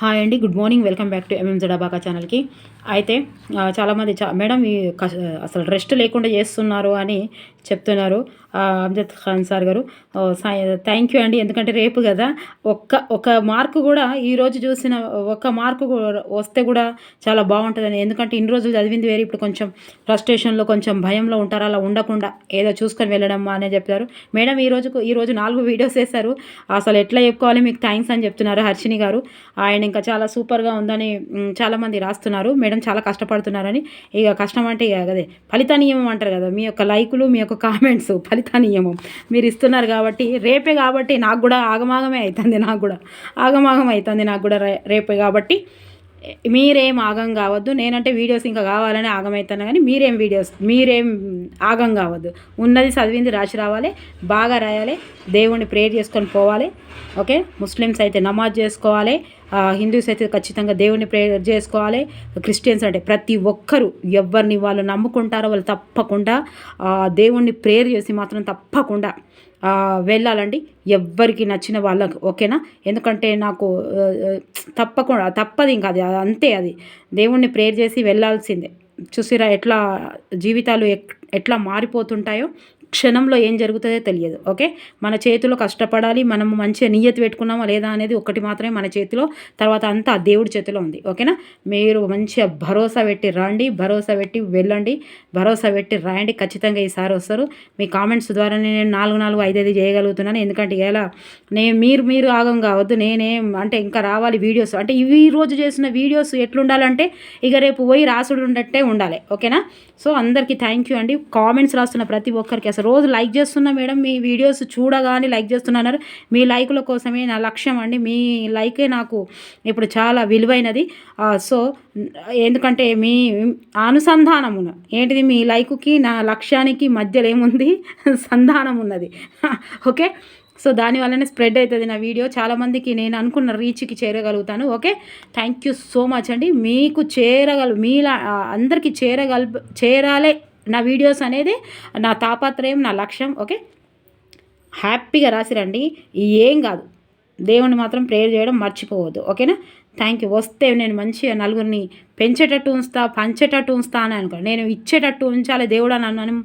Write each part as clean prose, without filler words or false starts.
Hi అండి, good morning. Welcome back to ఎంఎంజెడ్ abaca ఛానల్కి. అయితే చాలామంది మేడం అసలు రెస్ట్ లేకుండా చేస్తున్నారు అని చెప్తున్నారు అమ్జద్ ఖాన్ సార్ గారు. థ్యాంక్ యూ అండి. ఎందుకంటే రేపు కదా, ఒక మార్కు కూడా ఈరోజు చూసిన ఒక్క మార్కు వస్తే కూడా చాలా బాగుంటుందని. ఎందుకంటే ఇన్ని రోజులు చదివింది వేరు, ఇప్పుడు కొంచెం ఫ్రస్ట్రేషన్లో కొంచెం భయంలో ఉంటారు. అలా ఉండకుండా ఏదో చూసుకొని వెళ్ళడం అనే చెప్తారు. మేడం ఈరోజు 4 వీడియోస్ వేశారు. అసలు ఎట్లా చెప్పుకోవాలి, మీకు థ్యాంక్స్ అని చెప్తున్నారు హర్షిని గారు. ఆయన ఇంకా చాలా సూపర్గా ఉందని చాలామంది రాస్తున్నారు. మేడం చాలా కష్టపడుతున్నారని. ఇక కష్టం అంటే ఇక అదే ఫలిత నియమం అంటారు కదా, మీ యొక్క లైకులు, మీ యొక్క కామెంట్స్ ఫలిత నియమం మీరు ఇస్తున్నారు కాబట్టి. రేపే కాబట్టి నాకు కూడా ఆగమాగమే అవుతుంది, నాకు కూడా రేపే కాబట్టి మీరేం ఆగం కావద్దు. నేనంటే వీడియోస్ ఇంకా కావాలని ఆగమవుతాను, కానీ మీరేం ఆగం కావద్దు. ఉన్నది చదివింది రాసి రావాలి, బాగా రాయాలి, దేవుణ్ణి ప్రేయర్ చేసుకొని పోవాలి. ఓకే, ముస్లిమ్స్ అయితే నమాజ్ చేసుకోవాలి, హిందూస్ అయితే ఖచ్చితంగా దేవుణ్ణి ప్రేయర్ చేసుకోవాలి. క్రిస్టియన్స్ అంటే ప్రతి ఒక్కరూ ఎవరిని వాళ్ళు నమ్ముకుంటారో వాళ్ళు తప్పకుండా దేవుణ్ణి ప్రేయర్ చేసి మాత్రం తప్పకుండా వెళ్ళాలండి, ఎవ్వరికి నచ్చిన వాళ్ళకు. ఓకేనా, ఎందుకంటే నాకు తప్పదు ఇంకా, అది అంతే, అది దేవుణ్ణి ప్రేయర్ చేసి వెళ్ళాల్సిందే. చూసిరా ఎట్లా జీవితాలు ఎట్లా మారిపోతుంటాయో, క్షణంలో ఏం జరుగుతుందో తెలియదు. ఓకే, మన చేతిలో కష్టపడాలి, మనము మంచిగా నియతి పెట్టుకున్నామా లేదా అనేది ఒకటి మాత్రమే మన చేతిలో, తర్వాత అంతా దేవుడి చేతిలో ఉంది. ఓకేనా, మీరు మంచిగా భరోసా పెట్టి రండి, భరోసా పెట్టి వెళ్ళండి, భరోసా పెట్టి రాయండి. ఖచ్చితంగా ఈసారి వస్తారు. మీ కామెంట్స్ ద్వారా నేను 4 5 చేయగలుగుతున్నాను. ఎందుకంటే ఎలా మీరు ఆగం కావద్దు. నేనేం అంటే ఇంకా రావాలి వీడియోస్. అంటే ఇవి ఈరోజు చేసిన వీడియోస్ ఎట్లుండాలంటే ఇక రేపు పోయి రాసుడు ఉండట్టే ఉండాలి. ఓకేనా, సో అందరికీ థ్యాంక్ యూ అండి. కామెంట్స్ రాస్తున్న ప్రతి ఒక్కరికి అసలు రోజు లైక్ చేస్తున్నా మేడం, మీ వీడియోస్ చూడగానే లైక్ చేస్తున్నారు. మీ లైకుల కోసమే నా లక్ష్యం అండి. మీ లైకే నాకు ఇప్పుడు చాలా విలువైనది. సో ఎందుకంటే మీ అనుసంధానమున ఏంటిది, మీ లైకుకి నా లక్ష్యానికి మధ్యలో ఏముంది, సంధానం ఉన్నది. ఓకే, సో దానివల్లనే స్ప్రెడ్ అవుతుంది నా వీడియో, చాలామందికి నేను అనుకున్న రీచ్కి చేరగలుగుతాను. Okay, thank you so much అండి. మీకు మీలా అందరికీ చేరాలే నా వీడియోస్ అనేది నా తాపత్రయం, నా లక్ష్యం. ఓకే, హ్యాపీగా రాసిరండి, ఏం కాదు. దేవుణ్ణి మాత్రం ప్రేయర్ చేయడం మర్చిపోవద్దు. ఓకేనా, థ్యాంక్ యూ. వస్తే నేను మంచిగా నలుగురిని పెంచేటట్టు పంచేటట్టు ఉంచుతా అని అనుకో, నేను ఇచ్చేటట్టు ఉంచాలి దేవుడు నన్ను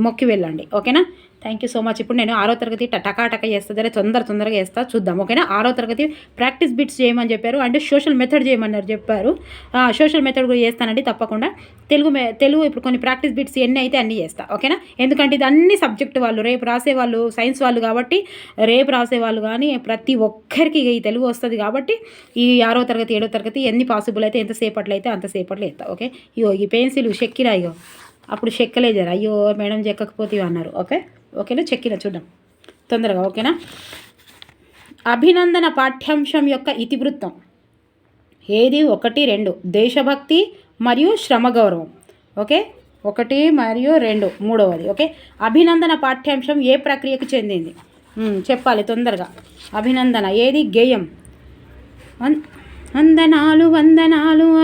మొక్కి వెళ్ళండి. ఓకేనా, థ్యాంక్ యూ సో మచ్. ఇప్పుడు నేను 6వ తరగతి టకాటక చేస్తుందరే తొందరగా చేస్తా, చూద్దాం. ఓకేనా, 6వ తరగతి ప్రాక్టీస్ బిట్స్ చేయమని చెప్పారు, అంటే సోషల్ మెథడ్ చేయమన్నారు చెప్పారు. సోషల్ మెథడ్ కూడా చేస్తానండి తప్పకుండా. తెలుగు ఇప్పుడు కొన్ని ప్రాక్టీస్ బిట్స్ ఎన్ని అయితే అన్నీ చేస్తా. ఓకేనా, ఎందుకంటే ఇది అన్ని సబ్జెక్ట్ వాళ్ళు రేపు రాసేవాళ్ళు సైన్స్ వాళ్ళు కాబట్టి, రేపు రాసేవాళ్ళు కానీ ప్రతి ఒక్కరికి ఈ తెలుగు వస్తుంది కాబట్టి ఈ 6వ తరగతి 7వ తరగతి ఎన్ని పాసిబుల్ అయితే ఎంతసేపట్లో అయితే అంతసేపట్లో వేస్తా. ఓకే, ఈ పెన్సిల్ చెక్కిరా, అప్పుడు చెక్కలే జరా, అయ్యో మేడం చెక్కకపోతే అన్నారు. ఓకేనా, చెక్కిన చూద్దాం తొందరగా. ఓకేనా, అభినందన పాఠ్యాంశం యొక్క ఇతివృత్తం ఏది? 1 2 దేశభక్తి మరియు శ్రమ గౌరవం. ఓకే, 1 మరియు 2 మూడవది. ఓకే, అభినందన పాఠ్యాంశం ఏ ప్రక్రియకు చెందింది చెప్పాలి తొందరగా. అభినందన ఏది? గేయం. వందనాలు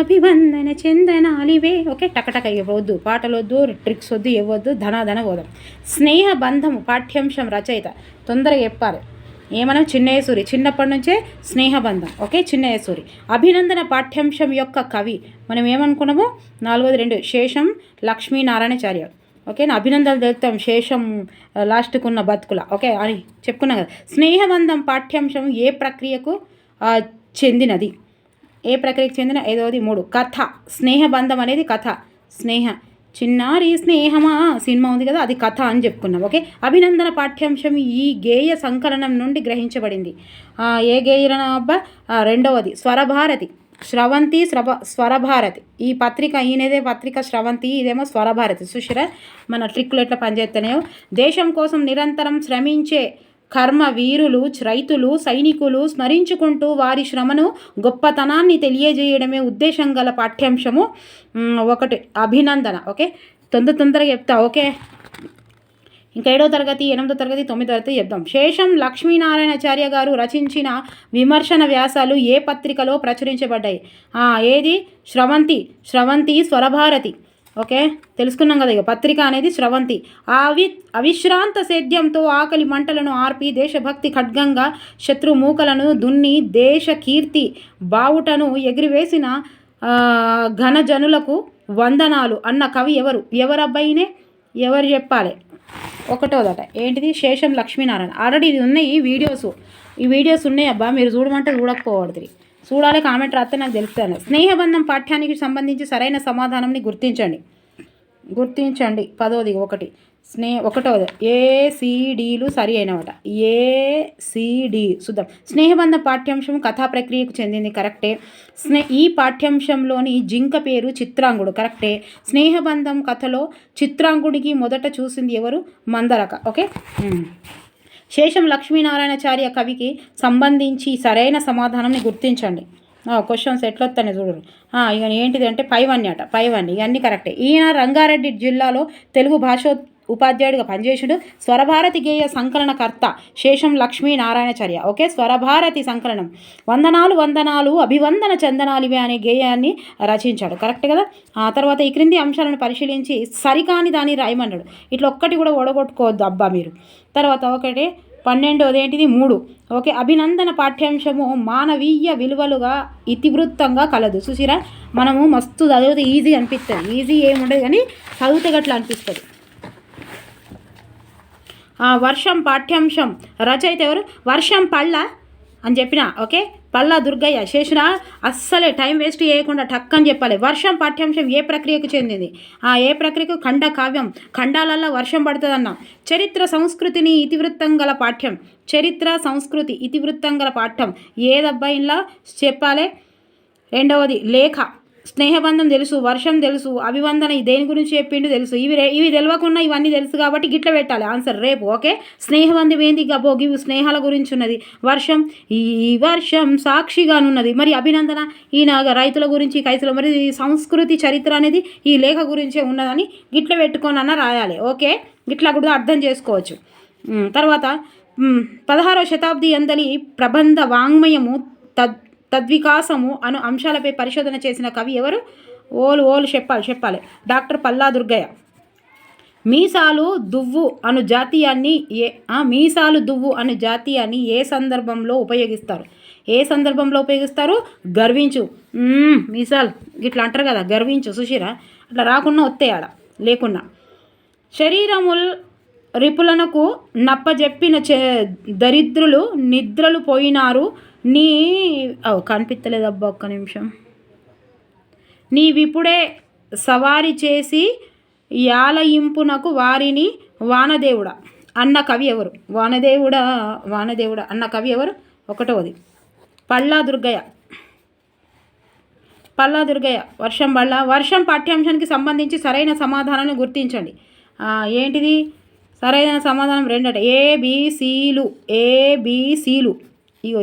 అభివందన చందనాలివే. ఓకే, టకటక ఇవ్వద్దు, పాటలు వద్దు, ట్రిక్స్ వద్దు, ఇవ్వద్దు, ధన పోదాం. స్నేహ బంధము పాఠ్యాంశం రచయిత తొందరగా చెప్పాలి. ఏమన్నా చిన్నయసూరి, చిన్నప్పటి నుంచే స్నేహబంధం. ఓకే, చిన్నయసూరి. అభినందన పాఠ్యాంశం యొక్క కవి మనం ఏమనుకున్నాము? 4వది 2 శేషం లక్ష్మీనారాయణాచార్య. ఓకే, అభినందనలు తెలుపుతాం శేషం లాస్ట్కున్న బతుకుల. ఓకే అని చెప్పుకున్నాం కదా. స్నేహబంధం పాఠ్యాంశం ఏ ప్రక్రియకు చెందినది? ఏ ప్రక్రియకు చెందిన? 5వది 3 కథ. స్నేహబంధం అనేది కథ. చిన్నారి స్నేహమా సినిమా ఉంది కదా, అది కథ అని చెప్పుకున్నాం. ఓకే, అభినందన పాఠ్యాంశం ఈ గేయ సంకలనం నుండి గ్రహించబడింది. ఏ గేయన అబ్బా? 2వది స్వరభారతి. స్రవంతి స్వరభారతి. ఈ పత్రిక ఈయనదే పత్రిక స్రవంతి, ఇదేమో స్వరభారతి. సుషిరా మన ట్రిక్లు ఎట్లా పనిచేస్తున్నాయో. దేశం కోసం నిరంతరం శ్రమించే కర్మ వీరులు, రైతులు, సైనికులు స్మరించుకుంటూ వారి శ్రమను గొప్పతనాన్ని తెలియజేయడమే ఉద్దేశం గల పాఠ్యాంశము 1 అభినందన. ఓకే, తొందరగా చెప్తా. ఓకే, ఇంకా 7వ తరగతి 8వ తరగతి 9వ తరగతి చెప్దాం. శేషం లక్ష్మీనారాయణాచార్య గారు రచించిన విమర్శన వ్యాసాలు ఏ పత్రికలో ప్రచురించబడ్డాయి? ఏది? స్రవంతి స్వరభారతి. ఓకే, తెలుసుకున్నాం కదా. ఇక పత్రిక అనేది స్రవంతి. అవిశ్రాంత సేద్యంతో ఆకలి మంటలను ఆర్పి దేశభక్తి ఖడ్గంగా శత్రు మూకలను దున్ని దేశ కీర్తి బావుటను ఎగిరివేసిన ఘనజనులకు వందనాలు అన్న కవి ఎవరబ్బాయినే ఎవరు చెప్పాలి? ఒకటోదట ఏంటిది? శేషం లక్ష్మీనారాయణ. ఆల్రెడీ ఇది ఉన్నాయి ఈ వీడియోస్ ఉన్నాయి అబ్బా, మీరు చూడమంటే చూడకపోవద్దు, చూడాలి. కామెంట్ రాస్తే నాకు తెలుస్తాను. స్నేహబంధం పాఠ్యానికి సంబంధించి సరైన సమాధానంని గుర్తించండి. 10వ ఒకటోది ఏసీడీలు సరి అయినమాట. ఏసీడి చూద్దాం. స్నేహబంధం పాఠ్యాంశం కథా ప్రక్రియకు చెందింది, కరెక్టే. ఈ పాఠ్యాంశంలోని జింక పేరు చిత్రాంగుడు, కరెక్టే. స్నేహబంధం కథలో చిత్రాంగుడికి మొదట చూసింది ఎవరు? మందరక. ఓకే. శేషం లక్ష్మీనారాయణాచార్య కవికి సంబంధించి సరైన సమాధానాన్ని గుర్తించండి. క్వశ్చన్స్ ఎట్లొస్తానే చూడరు. ఇక ఏంటిది అంటే పైవన్నీ ఇవన్నీ కరెక్టే. ఈయన రంగారెడ్డి జిల్లాలో తెలుగు భాష ఉపాధ్యాయుడిగా పనిచేసాడు. స్వరభారతి గేయ సంకలనకర్త శేషం లక్ష్మీనారాయణాచార్య. ఓకే, స్వరభారతి సంకలనం వందనాలు అభివందన చందనాలివే అనే గేయాన్ని రచించాడు, కరెక్ట్ కదా. ఆ తర్వాత ఈ క్రింది అంశాలను పరిశీలించి సరికాని దాన్ని రాయమన్నాడు. ఇట్లా ఒక్కటి కూడా ఓడగొట్టుకోవద్దు అబ్బా మీరు. తర్వాత 12వది ఏంటిది? 3. ఓకే, అభినందన పాఠ్యాంశము మానవీయ విలువలుగా ఇతివృత్తంగా కలదు. చూసిరా, మనము మస్తు చదివితే ఈజీ అనిపిస్తుంది, ఈజీ ఏముండదు కానీ చదివితే గట్లా అనిపిస్తుంది. వర్షం పాఠ్యాంశం రచయిత ఎవరు? వర్షం పళ్ళ అని చెప్పిన. ఓకే, పల్లా దుర్గయ్య. శేషున అస్సలే టైం వేస్ట్ చేయకుండా టక్ అని చెప్పాలి. వర్షం పాఠ్యాంశం ఏ ప్రక్రియకు చెందింది? ఏ ప్రక్రియకు? ఖండ కావ్యం. ఖండాలల్లో వర్షం పడుతుంది అన్నాం. చరిత్ర సంస్కృతిని ఇతివృత్తం గల పాఠ్యం. చరిత్ర సంస్కృతి ఇతివృత్తం గల పాఠ్యం ఏదబ్బాయిలా చెప్పాలి? 2వది లేఖ. స్నేహబంధం తెలుసు, వర్షం తెలుసు, అభివందన దేని గురించి చెప్పిండు తెలుసు. ఇవి తెలియకుండా ఇవన్నీ తెలుసు కాబట్టి గిట్ల పెట్టాలి ఆన్సర్ రేపు. ఓకే, స్నేహబంధం ఏంది? గబోగి స్నేహాల గురించి ఉన్నది. వర్షం, ఈ వర్షం సాక్షిగానున్నది. మరి అభినందన ఈయన రైతుల గురించి, కైతుల. మరి సంస్కృతి చరిత్ర అనేది ఈ లేఖ గురించే ఉన్నదని గిట్ల పెట్టుకోనన్నా రాయాలి. ఓకే, గిట్లా కూడా అర్థం చేసుకోవచ్చు. తర్వాత 16వ శతాబ్ది అందలి ప్రబంధ వాంగ్మయము తద్వికాసము అను అంశాలపై పరిశోధన చేసిన కవి ఎవరు? ఓలు చెప్పాలి. డాక్టర్ పల్లా దుర్గయ్య. మీసాలు దువ్వు అను జాతీయాన్ని ఏ సందర్భంలో ఉపయోగిస్తారు? గర్వించు. మీసాలు గిట్లా అంటారు కదా, గర్వించు. సుశీరా అట్లా రాకుండా వత్తేయాడ లేకున్నా. శరీరముల్ రిపులనకు నప్పజెప్పిన దరిద్రులు నిద్రలు పోయినారు. కనిపించలేదబ్బా, ఒక్క నిమిషం. నీవిప్పుడే సవారి చేసి యాలయింపునకు వారిని వానదేవుడా అన్న కవి ఎవరు? వానదేవుడా అన్న కవి ఎవరు? 1వది పల్లా దుర్గయ్య. వర్షం పాఠ్యాంశానికి సంబంధించి సరైన సమాధానాన్ని గుర్తించండి. ఏంటిది సరైన సమాధానం? 2 ఏబిసిలు. ఇగో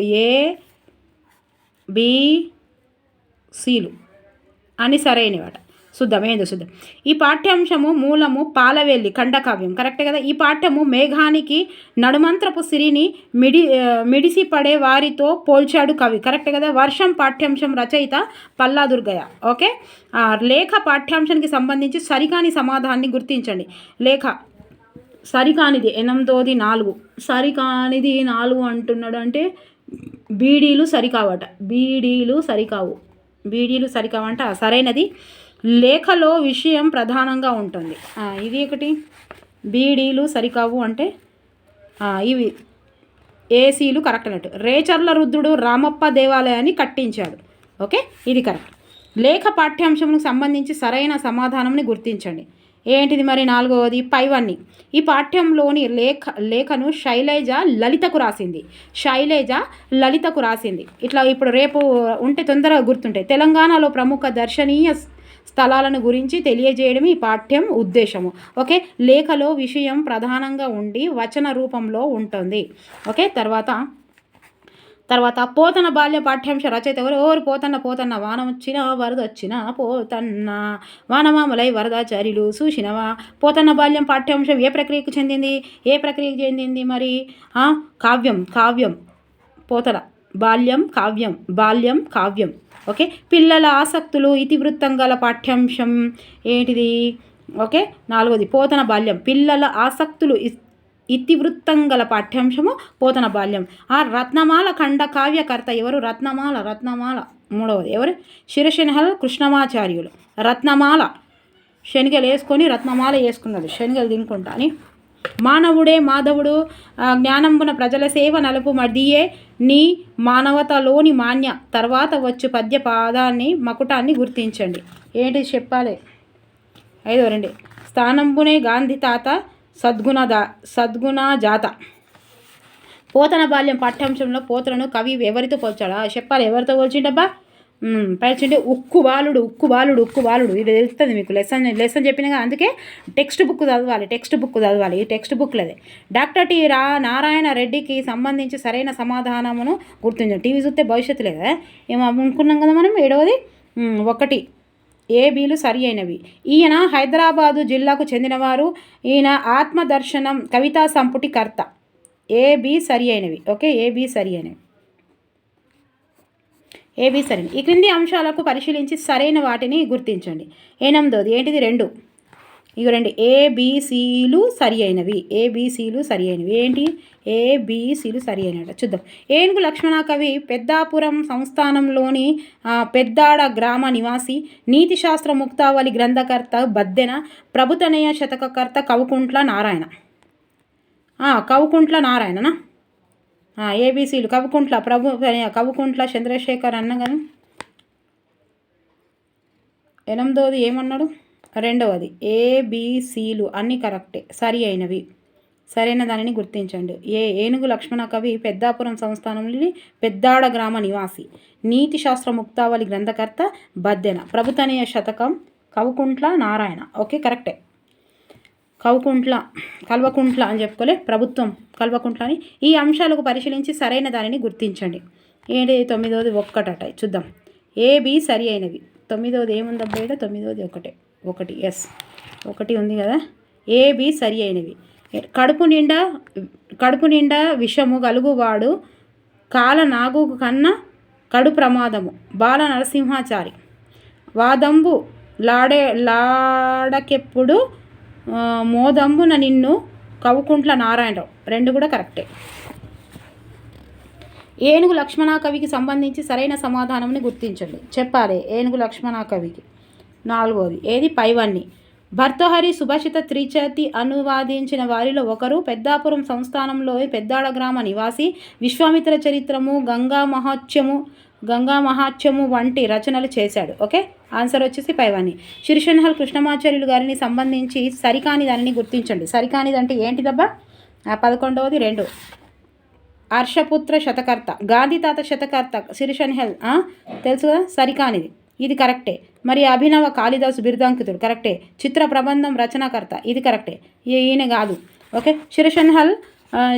ఏబిసిలు అని సరైనవాట. చూద్దాం. ఈ పాఠ్యాంశము మూలము పాలవెల్లి ఖండకావ్యం, కరెక్టే కదా. ఈ పాఠ్యము మేఘానికి నడుమంత్రపు సిరిని మిడిసిపడే వారితో పోల్చాడు కవి, కరెక్టే కదా. వర్షం పాఠ్యాంశం రచయిత పల్లా దుర్గయ్య. ఓకే, లేఖ పాఠ్యాంశానికి సంబంధించి సరికాని సమాధానాన్ని గుర్తించండి. లేఖ సరికానిది 8వది 4. సరికానిది 4 అంటున్నాడు అంటే బీడీలు సరికావంట. సరైనది లేఖలో విషయం ప్రధానంగా ఉంటుంది. ఇది ఒకటి. బీడీలు సరికావు అంటే ఇవి ఏసీలు కరెక్ట్ అన్నట్టు. రేచర్ల రుద్రుడు రామప్ప దేవాలయాన్ని కట్టించాడు. ఓకే, ఇది కరెక్ట్. లేఖ పాఠ్యాంశంకు సంబంధించి సరైన సమాధానంని గుర్తించండి. ఏంటిది మరి? 4వది పైవన్నీ. ఈ పాఠ్యంలోని లేఖను శైలజ లలితకు రాసింది. ఇట్లా ఇప్పుడు రేపు ఉంటే తొందరగా గుర్తుంటాయి. తెలంగాణలో ప్రముఖ దర్శనీయ స్థలాలను గురించి తెలియజేయడం ఈ పాఠ్యం ఉద్దేశము. ఓకే, లేఖలో విషయం ప్రధానంగా ఉండి వచన రూపంలో ఉంటుంది. ఓకే, తర్వాత పోతన బాల్య పాఠ్యాంశ రచయిత ఎవరు? పోతన్న వానమొచ్చిన వరదొచ్చిన పోతన్న వానమామలై వరదాచార్యులు చూసినవా. పోతన్న బాల్యం పాఠ్యాంశం ఏ ప్రక్రియకు చెందింది? మరి కావ్యం పోతన బాల్యం కావ్యం. ఓకే, పిల్లల ఆసక్తులు ఇతివృత్తం గల పాఠ్యాంశం ఏంటిది? ఓకే, 4వది పోతన బాల్యం. పిల్లల ఆసక్తులు ఇతివృత్తం గల పాఠ్యాంశము పోతన బాల్యం. రత్నమాల ఖండ కావ్యకర్త ఎవరు? రత్నమాల 3వది ఎవరు? శిరశనహల్ కృష్ణమాచార్యులు. రత్నమాల శనిగలు వేసుకొని రత్నమాల వేసుకున్నాడు, శనిగలు తినుకుంటా అని. మానవుడే మాధవుడు జ్ఞానంబున ప్రజల సేవ నలుపు మడియే నీ మానవతలోని మాన్య. తర్వాత వచ్చు పద్య పాదాన్ని మకుటాన్ని గుర్తించండి. ఏంటి చెప్పాలి? 5 స్థానంబునే గాంధీ తాత సద్గుణ జాత. పోతన బాల్యం పాఠ్యాంశంలో పోతలను కవి ఎవరితో పోల్చాడా? చెప్పాలి. ఎవరితో పోల్చిండబ్బా? పైచిండి ఉక్కు బాలుడు. ఇది తెలుస్తుంది మీకు. లెసన్ చెప్పినగా. అందుకే టెక్స్ట్ బుక్ చదవాలి. ఈ టెక్స్ట్ బుక్లదే. డాక్టర్ టి నారాయణ రెడ్డికి సంబంధించి సరైన సమాధానమును గుర్తించండి. టీవీ చూస్తే భవిష్యత్తు లేదా? ఏమో అనుకున్నాం కదా మనం. 7వది 1 ఏబీలు సరి అయినవి. ఈయన హైదరాబాదు జిల్లాకు చెందినవారు. ఈయన ఆత్మదర్శనం కవితా సంపుటి కర్త. ఏబీ సరి అయినవి. ఓకే, ఏబీ సరి. ఈ క్రింది అంశాలకు పరిశీలించి సరైన వాటిని గుర్తించండి. 8వది ఏంటిది? 2 ఏబీసీలు సరి అయినవి. ఏంటి? ఏబీసీలు సరి అయినవి. చూద్దాం. ఏనుగు లక్ష్మణ కవి పెద్దాపురం సంస్థానంలోని పెద్దాడ గ్రామ నివాసి. నీతిశాస్త్ర ముక్తావళి గ్రంథకర్త బద్దెన. ప్రభుతనయ శతకకర్త కవుకుంట్ల నారాయణనా? ఏబీసీలు కవుకుంట్ల చంద్రశేఖర్ అన్నగాను. 8వది ఏమన్నాడు? 2వది ఏబీసీలు అన్నీ కరెక్టే, సరి అయినవి. సరైన దానిని గుర్తించండి. ఏనుగు లక్ష్మణ కవి పెద్దాపురం సంస్థానంలోని పెద్దాడ గ్రామ నివాసి. నీతి శాస్త్ర ముక్తావళి గ్రంథకర్త బద్దెన. ప్రభుతనయ శతకం కవుకుంట్ల నారాయణ. ఓకే, కరెక్టే. కల్వకుంట్ల అని చెప్పుకోలే, ప్రభుత్వం కల్వకుంట్ల అని. ఈ అంశాలకు పరిశీలించి సరైన దానిని గుర్తించండి. ఏంటి? 9వది 1 చూద్దాం. ఏబి సరి అయినవి. 9వది ఏముందబ్బా? 9వది 1 ఎస్ 1 ఉంది కదా. ఏబి సరి అయినవి. కడుపు నిండా విషము గలుగువాడు కాల నాగు కన్నా కడు ప్రమాదము. బాల నరసింహాచారి. వాదంబు లాడకెప్పుడు మోదంబున నిన్ను కవుకుంట్ల నారాయణరావు. 2 కూడా కరెక్టే. ఏనుగు లక్ష్మణ కవికి సంబంధించి సరైన సమాధానంని గుర్తించండి. చెప్పాలి. ఏనుగు లక్ష్మణ కవికి 4వది ఏది? పైవన్నీ. భర్తహరి సుభాషిత త్రిచతి అనువాదించిన వారిలో ఒకరు. పెద్దాపురం సంస్థానంలో పెద్దాడ గ్రామ నివాసి. విశ్వామిత్ర చరిత్రము, గంగా మహాత్మ్యము వంటి రచనలు చేశాడు. ఓకే, ఆన్సర్ వచ్చేసి పైవన్నీ. శిరిషన్హల్ కృష్ణమాచార్యులు గారిని సంబంధించి సరికాని దానిని గుర్తించండి. సరికానిది అంటే ఏంటిదబ్బా? 11వది 2 హర్షపుత్ర శతకర్త. గాంధీ తాత శతకర్త శిరిషన్హల్ తెలుసు కదా, సరికానిది. ఇది కరెక్టే. మరి అభినవ కాళిదాసు బిరుదాంకితుడు. కరెక్టే. చిత్ర ప్రబంధం రచనాకర్త. ఇది కరెక్టే. ఈయన కాదు. ఓకే,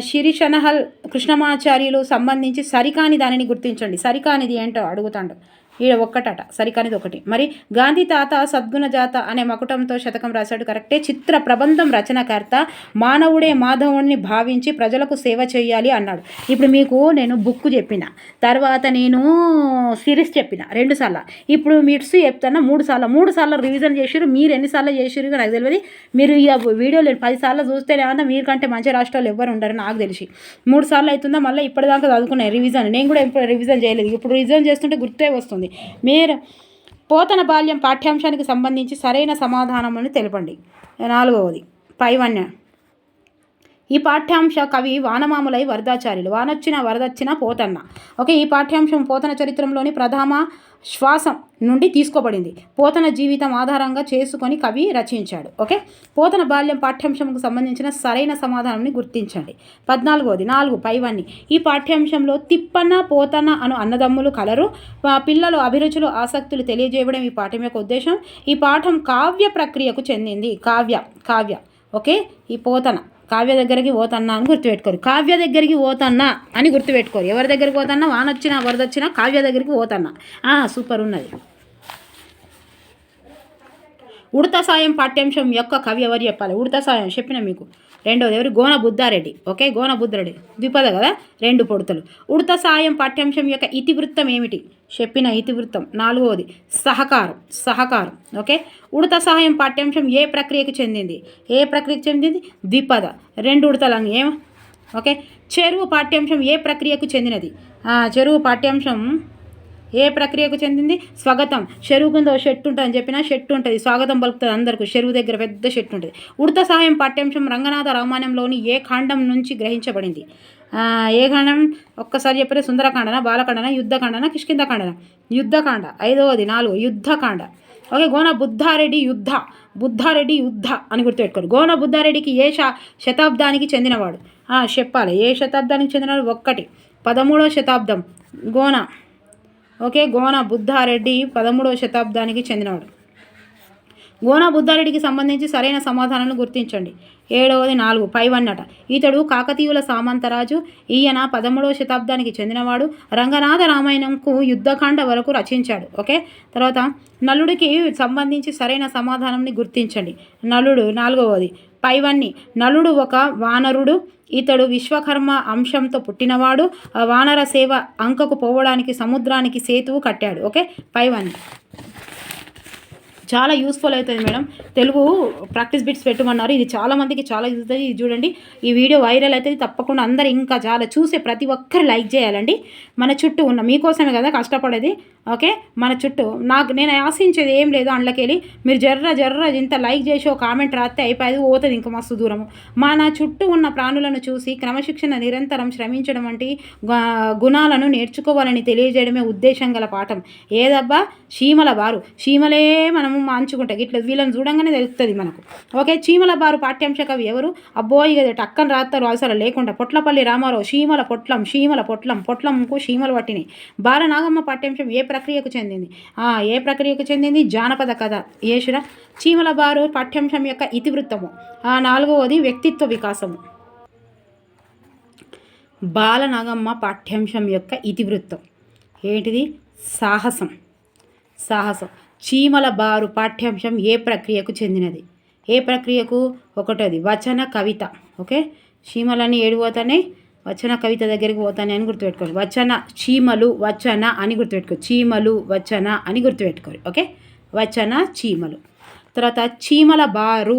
శిరిషనహల్ కృష్ణమాచార్యులు సంబంధించి సరికాని దానిని గుర్తించండి. సరికానిది ఏంటో అడుగుతాడు. ఈడ 1 సరికానిది 1. మరి గాంధీ తాత సద్గుణ జాత అనే మకుటంతో శతకం రాశాడు. కరెక్టే. చిత్ర ప్రబంధం రచనకర్త. మానవుడే మాధవుడిని భావించి ప్రజలకు సేవ చేయాలి అన్నాడు. ఇప్పుడు మీకు నేను బుక్ చెప్పిన తర్వాత నేను సిరీస్ చెప్పిన 2 సార్లు. ఇప్పుడు మిట్స్ చెప్తాను 3 సార్లు రివిజన్ చేసిరు. మీరు ఎన్నిసార్లు చేసిరు నాకు తెలియదు. మీరు ఈ వీడియోలు 10 సార్లు చూస్తేనే అన్నా మీకంటే మంచి రాష్ట్రాలు ఎవ్వరు ఉండరు నాకు తెలిసి. 3 సార్లు అవుతుందా? మళ్ళీ ఇప్పటిదాకా చదువుకున్నాయి రివిజన్. నేను కూడా ఎప్పుడు రివిజన్ చేయలేదు. ఇప్పుడు రివిజన్ చేస్తుంటే గుర్తే వస్తుంది. మీరు పోతన బాల్యం పాఠ్యాంశానికి సంబంధించి సరైన సమాధానములను తెలపండి. 4వది పైవన్య. ఈ పాఠ్యాంశ కవి వానమాములై వరదాచార్యులు. వరదొచ్చిన పోతన్న. ఓకే, ఈ పాఠ్యాంశం పోతన చరిత్రంలోని ప్రథమ శ్వాసం నుండి తీసుకోబడింది. పోతన జీవితం ఆధారంగా చేసుకొని కవి రచించాడు. ఓకే, పోతన బాల్యం పాఠ్యాంశంకు సంబంధించిన సరైన సమాధానాన్ని గుర్తించండి. 14వది 4 పైవన్నీ. ఈ పాఠ్యాంశంలో తిప్పన్న పోతన అను అన్నదమ్ములు కలరు. పిల్లలు అభిరుచులు ఆసక్తులు తెలియజేయడం ఈ పాఠం యొక్క ఉద్దేశం. ఈ పాఠం కావ్య ప్రక్రియకు చెందింది. కావ్య. ఓకే, ఈ పోతన కావ్య దగ్గరికి పోతన్నా అని గుర్తుపెట్టుకోరు. కావ్య దగ్గరికి పోతన్నా అని గుర్తుపెట్టుకోరు. ఎవరి దగ్గరికి పోతన్నా? వానొచ్చినా వరదొచ్చినా కావ్య దగ్గరికి పోతన్నా. సూపర్ ఉన్నది. ఉడత సాయం పాఠ్యాంశం యొక్క కవి ఎవరు చెప్పాలి? ఉడత సాయం చెప్పిన మీకు. రెండోది ఎవరు? గోన బుద్ధారెడ్డి. ఓకే, గోన బుద్ధారెడ్డి ద్విపద కదా, 2 పొడుతలు. ఉడత సాయం పాఠ్యాంశం యొక్క ఇతివృత్తం ఏమిటి? చెప్పిన ఇతివృత్తం. 4వది సహకారం. ఓకే, ఉడత సహాయం పాఠ్యాంశం ఏ ప్రక్రియకు చెందింది? ద్విపద. 2 ఉడతలు ఏం? ఓకే, చెరువు పాఠ్యాంశం ఏ ప్రక్రియకు చెందినది? చెరువు పాఠ్యాంశం ఏ ప్రక్రియకు చెందింది? స్వాగతం. చెరువు కింద షెట్టు ఉంటుంది అని చెప్పిన, షెట్టు ఉంటుంది, స్వాగతం పలుకుతుంది అందరికీ. చెరువు దగ్గర పెద్ద షెట్టు ఉంటుంది. ఉడత సహాయం పాఠ్యాంశం రంగనాథ రామాయణంలోని ఏ ఖండం నుంచి గ్రహించబడింది? ఏ ఖండం? ఒక్కసారి చెప్పారు. సుందరకాండన, బాలకాండన, యుద్ధకాండన, కిష్కింధకాండన? యుద్ధకాండ. 5వది 4 యుద్ధకాండ. ఓకే, గోన బుద్ధారెడ్డి యుద్ధ అని గుర్తుపెట్టుకోరు. గోన బుద్ధారెడ్డికి ఏ శతాబ్దానికి చెందినవాడు? చెప్పాలి. ఏ శతాబ్దానికి చెందినవాడు? 1 13వ శతాబ్దం గోన. ఓకే, గోన బుద్ధారెడ్డి 13వ శతాబ్దానికి చెందినవాడు. గోన బుద్ధారెడ్డికి సంబంధించి సరైన సమాధానాలను గుర్తించండి. 7వది 4 పైవన్నట. ఇతడు కాకతీయుల సామంతరాజు. ఈయన 13వ శతాబ్దానికి చెందినవాడు. రంగనాథ రామాయణంకు యుద్ధకాండ వరకు రచించాడు. ఓకే, తర్వాత నలుడికి సంబంధించి సరైన సమాధానాన్ని గుర్తించండి. నలుడు 4వది పైవన్ని. నలుడు ఒక వానరుడు. ఇతడు విశ్వకర్మ అంశంతో పుట్టినవాడు. వానర సేవ అంకకు పోవడానికి సముద్రానికి సేతువు కట్టాడు. ఓకే, పైవన్ని. చాలా యూస్ఫుల్ అవుతుంది మేడం. తెలుగు ప్రాక్టీస్ బిట్స్ పెట్టమన్నారు. ఇది చాలామందికి చాలా యూజ్ అవుతుంది. ఇది చూడండి, ఈ వీడియో వైరల్ అవుతుంది. తప్పకుండా అందరు ఇంకా చాలా చూసే ప్రతి ఒక్కరు లైక్ చేయాలండి. మన చుట్టూ ఉన్న మీకోసమే కదా కష్టపడేది. ఓకే, మన చుట్టూ నేను ఆశించేది ఏం లేదు. అందులోకెళ్ళి మీరు జర్ర ఇంత లైక్ చేసి ఒక కామెంట్ రాస్తే అయిపోయేది, పోతుంది ఇంకా మస్తు దూరము. మన చుట్టూ ఉన్న ప్రాణులను చూసి క్రమశిక్షణ నిరంతరం శ్రమించడం వంటి గుణాలను నేర్చుకోవాలని తెలియజేయడమే ఉద్దేశం గల పాఠం. ఏదబ్బా? చీమల బారు. చీమలే మనము మాంచుకుంటాం ఇట్లా, వీళ్ళని చూడంగానే తెలుస్తుంది మనకు. ఓకే, చీమల బారు పాఠ్యాంశ కవి ఎవరు? అబ్బోయి కదా టక్కన రాస్తారు అవసరం లేకుండా. పొట్లపల్లి రామారావు. చీమల పొట్లంకు చీమలు పట్టినాయి. బాలనాగమ్మ పాఠ్యాంశం ఏ ప్రక్రియకు చెందింది? జానపద కథ. ఏషురా. చీమల బారు పాఠ్యాంశం యొక్క ఇతివృత్తము. 4వది వ్యక్తిత్వ వికాసము. బాలనాగమ్మ పాఠ్యాంశం యొక్క ఇతివృత్తం ఏంటిది? సాహసం. చీమల బారు పాఠ్యాంశం ఏ ప్రక్రియకు చెందినది? ఏ ప్రక్రియకు? 1వది వచన కవిత. ఓకే, చీమలన్నీ ఏడిపోతానే వచన కవిత దగ్గరికి పోతానే అని గుర్తుపెట్టుకోవాలి. చీమలు వచన అని గుర్తుపెట్టుకోవాలి. చీమలు వచన అని గుర్తుపెట్టుకోవాలి. ఓకే, వచన చీమలు. తర్వాత చీమల బారు